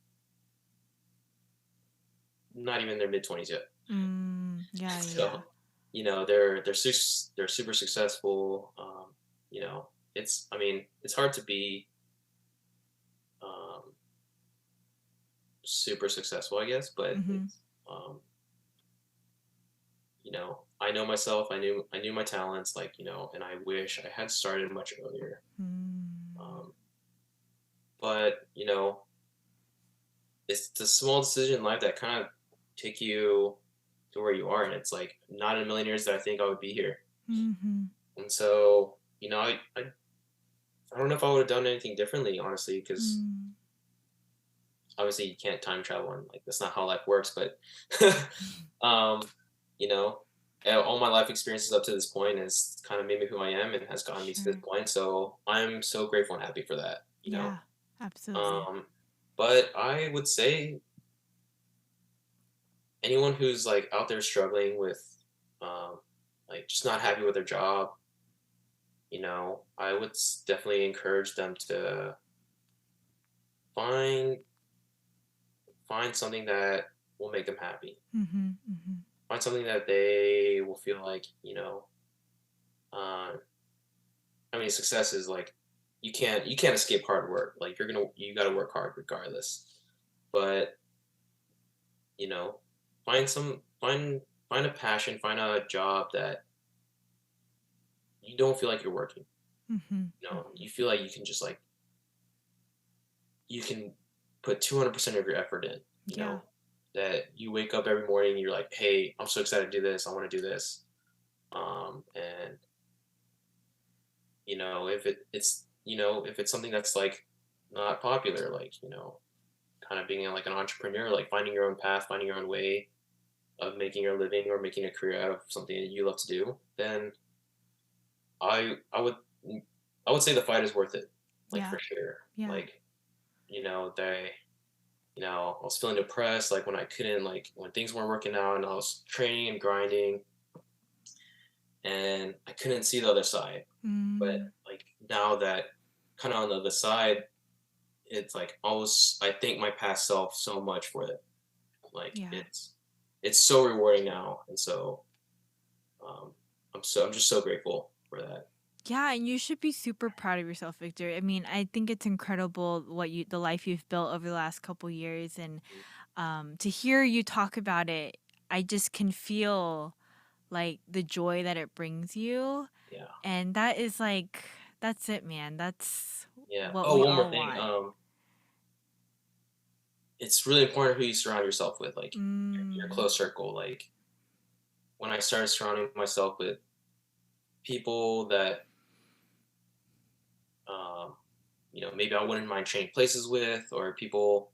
[SPEAKER 2] not even in their mid 20s yet.
[SPEAKER 1] Mm. Yeah, yeah.
[SPEAKER 2] So, they're super successful. You know, I mean, it's hard to be um, super successful, I guess, but
[SPEAKER 1] Mhm.
[SPEAKER 2] um, I know myself. I knew my talents, like, and I wish I had started much earlier.
[SPEAKER 1] Mm.
[SPEAKER 2] Um, but it's the small decision in life that kind of take you to where you are, and it's like not in a million years that I think I would be here.
[SPEAKER 1] Mhm.
[SPEAKER 2] And so, I don't know if I would have done anything differently, honestly, because
[SPEAKER 1] Mm.
[SPEAKER 2] obviously you can't time travel, and like that's not how life works. But um, you know, all my life experiences up to this point has kind of made me who I am and has gotten me to this
[SPEAKER 1] Sure.
[SPEAKER 2] point. So I'm so grateful and happy for that.
[SPEAKER 1] Yeah, absolutely.
[SPEAKER 2] Um, but I would say anyone who's like out there struggling with, um, like just not happy with their job, I would definitely encourage them to find find something that will make them happy.
[SPEAKER 1] Mhm. Mhm.
[SPEAKER 2] Find something that they will feel like, uh, I mean, success is like you can't escape hard work. Like you got to work hard regardless. But you know, find a passion, find a job that you don't feel like you're working.
[SPEAKER 1] Mhm.
[SPEAKER 2] You feel like you can just like you can put 200% of your effort in.
[SPEAKER 1] Yeah.
[SPEAKER 2] That you wake up every morning and you're like, hey, I'm so excited to do this. I want to do this. And if it's something that's like not popular, like kind of being like an entrepreneur, like finding your own path, finding your own way of making your living or making a career out of something that you love to do, then I would say the fight is worth it, like
[SPEAKER 1] Yeah.
[SPEAKER 2] for sure.
[SPEAKER 1] Yeah.
[SPEAKER 2] Like they I was feeling depressed, like when I couldn't, like when things weren't working out, and I was training and grinding, and I couldn't see the other side. But
[SPEAKER 1] Mm.
[SPEAKER 2] like now that kind of on the other side, it's like almost I thank my past self so much for it. Like
[SPEAKER 1] Yeah.
[SPEAKER 2] it's so rewarding now, and so um, I'm just so grateful for that.
[SPEAKER 1] Yeah, and you should be super proud of yourself, Victor. I mean, I think it's incredible the life you've built over the last couple years, and
[SPEAKER 2] Mhm.
[SPEAKER 1] to hear you talk about it, I just can feel like the joy that it brings you,
[SPEAKER 2] Yeah,
[SPEAKER 1] and that's it, man. That's
[SPEAKER 2] yeah.
[SPEAKER 1] what
[SPEAKER 2] Oh,
[SPEAKER 1] we
[SPEAKER 2] one more
[SPEAKER 1] all
[SPEAKER 2] thing.
[SPEAKER 1] want.
[SPEAKER 2] It's really important who you surround yourself with, like your
[SPEAKER 1] Mm.
[SPEAKER 2] close circle. Like when I started surrounding myself with people that maybe I wouldn't mind trading places with, or people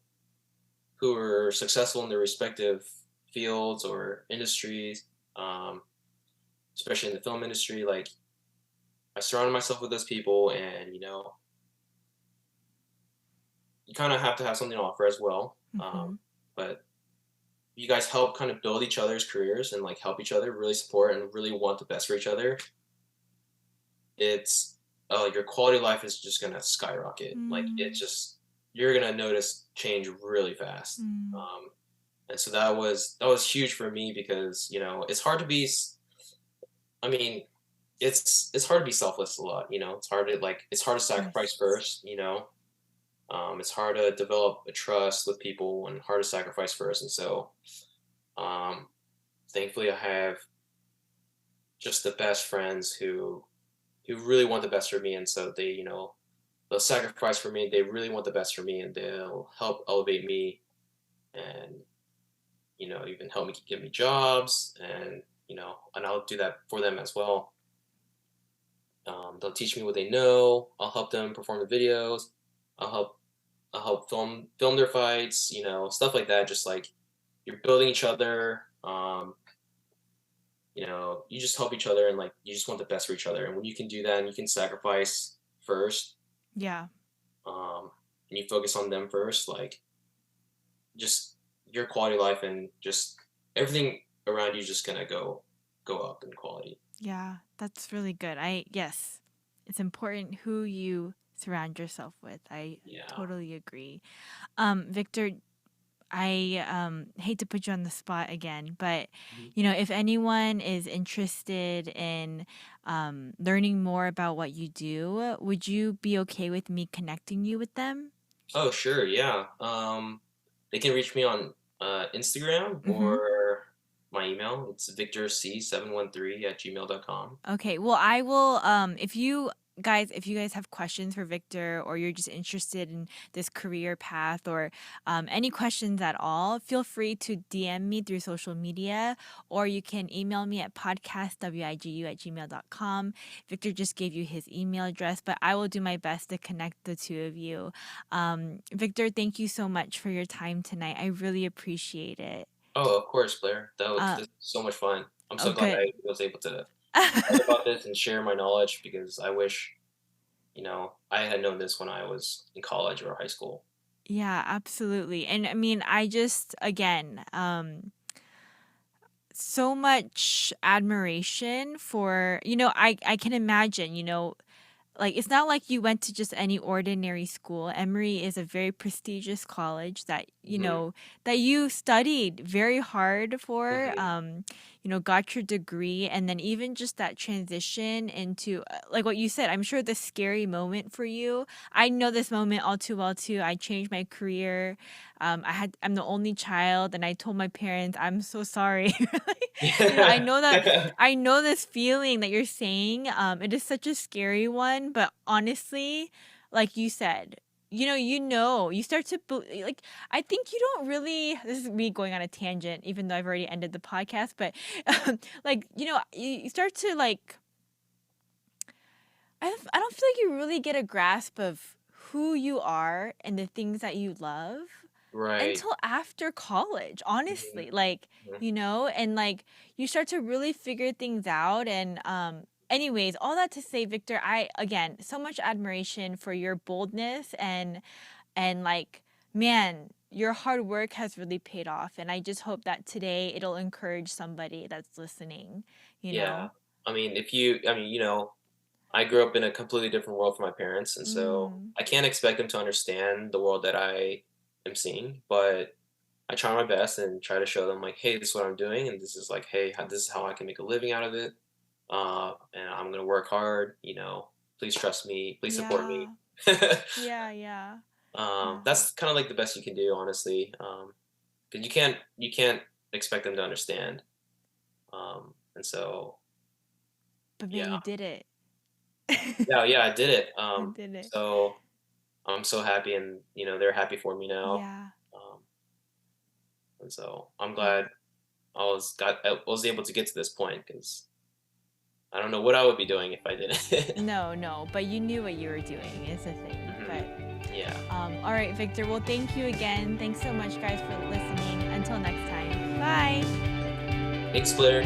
[SPEAKER 2] who are successful in their respective fields or industries, um, especially in the film industry. Like I surrounded myself with those people, and you kind of have to have something to offer as well.
[SPEAKER 1] Mhm.
[SPEAKER 2] But you guys help kind of build each other's careers and like help each other, really support and really want the best for each other. It's your quality of life is just gonna skyrocket. Like it's
[SPEAKER 1] Mm.
[SPEAKER 2] just you're gonna notice change really fast.
[SPEAKER 1] Mm.
[SPEAKER 2] And so that was huge for me because it's hard to be. I mean, it's hard to be selfless a lot. It's hard to sacrifice
[SPEAKER 1] Yes.
[SPEAKER 2] first. It's hard to develop a trust with people and hard to sacrifice first. And so, um, thankfully, I have just the best friends who really want the best for me, and so they'll sacrifice for me. They really want the best for me, and they'll help elevate me, and even help me get me jobs, and and I'll do that for them as well. They'll teach me what they know. I'll help them perform the videos. I'll help I'll help film their fights, stuff like that. Just like you're building each other. You just help each other and like you just want the best for each other. And when you can do that and you can sacrifice first,
[SPEAKER 1] Yeah.
[SPEAKER 2] and you focus on them first, like just your quality of life and just everything around you is just gonna go up in quality.
[SPEAKER 1] Yeah, that's really good. Yes, it's important who you surround yourself with. I
[SPEAKER 2] Yeah.
[SPEAKER 1] totally agree. Victor, I hate to put you on the spot again, but
[SPEAKER 2] Mhm.
[SPEAKER 1] if anyone is interested in learning more about what you do, would you be okay with me connecting you with them?
[SPEAKER 2] Oh, sure, yeah. They can reach me on Instagram
[SPEAKER 1] Mm-hmm.
[SPEAKER 2] or my email. It's victorc713@gmail.com.
[SPEAKER 1] Okay, well, I will if you guys have questions for Victor, or you're just interested in this career path, or any questions at all, feel free to DM me through social media, or you can email me at podcastwigu@gmail.com. Victor just gave you his email address, but I will do my best to connect the two of you. Victor, thank you so much for your time tonight. I really appreciate it.
[SPEAKER 2] Oh, of course, Blair.
[SPEAKER 1] Uh,
[SPEAKER 2] This was so much fun. I'm
[SPEAKER 1] oh,
[SPEAKER 2] so glad
[SPEAKER 1] good.
[SPEAKER 2] I was able to write about this and share my knowledge because I wish, I had known this when I was in college or high school.
[SPEAKER 1] Yeah, absolutely. And I mean, I just, again, so much admiration for, I can imagine, like it's not like you went to just any ordinary school. Emory is a very prestigious college that
[SPEAKER 2] Hmm.
[SPEAKER 1] that you studied very hard for.
[SPEAKER 2] Hmm.
[SPEAKER 1] Got your degree, and then even just that transition into like what you said. I'm sure the scary moment for you. I know this moment all too well too. I changed my career. I'm the only child, and I told my parents, "I'm so sorry." I know that I know this feeling that you're saying. It is such a scary one, but honestly, like you said, you start to like. I think you don't really. This is me going on a tangent, even though I've already ended the podcast. But like you start to like. I don't feel like you really get a grasp of who you are and the things that you love
[SPEAKER 2] Right.
[SPEAKER 1] until after college, honestly.
[SPEAKER 2] Hmm.
[SPEAKER 1] Like, and like you start to really figure things out. And anyways, all that to say, Victor, I again so much admiration for your boldness, and like, man, your hard work has really paid off. And I just hope that today it'll encourage somebody that's listening, you
[SPEAKER 2] Yeah.
[SPEAKER 1] know.
[SPEAKER 2] I grew up in a completely different world from my parents, and so
[SPEAKER 1] Mm,
[SPEAKER 2] I can't expect them to understand the world that I am seeing, but I try my best and try to show them like, hey, this is what I'm doing, and this is like, hey, this is how I can make a living out of it, and I'm gonna work hard. Please trust me, please support me.
[SPEAKER 1] yeah. Yeah, yeah. Yeah.
[SPEAKER 2] That's kind of like the best you can do, honestly, because you can't expect them to understand, and so
[SPEAKER 1] But man, you
[SPEAKER 2] yeah,
[SPEAKER 1] did it.
[SPEAKER 2] yeah, yeah, I did it.
[SPEAKER 1] You did it.
[SPEAKER 2] So I'm so happy, and they're happy for me now,
[SPEAKER 1] Yeah.
[SPEAKER 2] um, and so I'm
[SPEAKER 1] Yeah.
[SPEAKER 2] glad I was able to get to this point because I don't know what I would be doing if I didn't.
[SPEAKER 1] No, no, but you knew what you were doing is the thing.
[SPEAKER 2] Hmm.
[SPEAKER 1] But
[SPEAKER 2] Yeah.
[SPEAKER 1] all right, Victor. Well, thank you again. Thanks so much, guys, for listening. Until next time. Bye.
[SPEAKER 2] Thanks, Blair.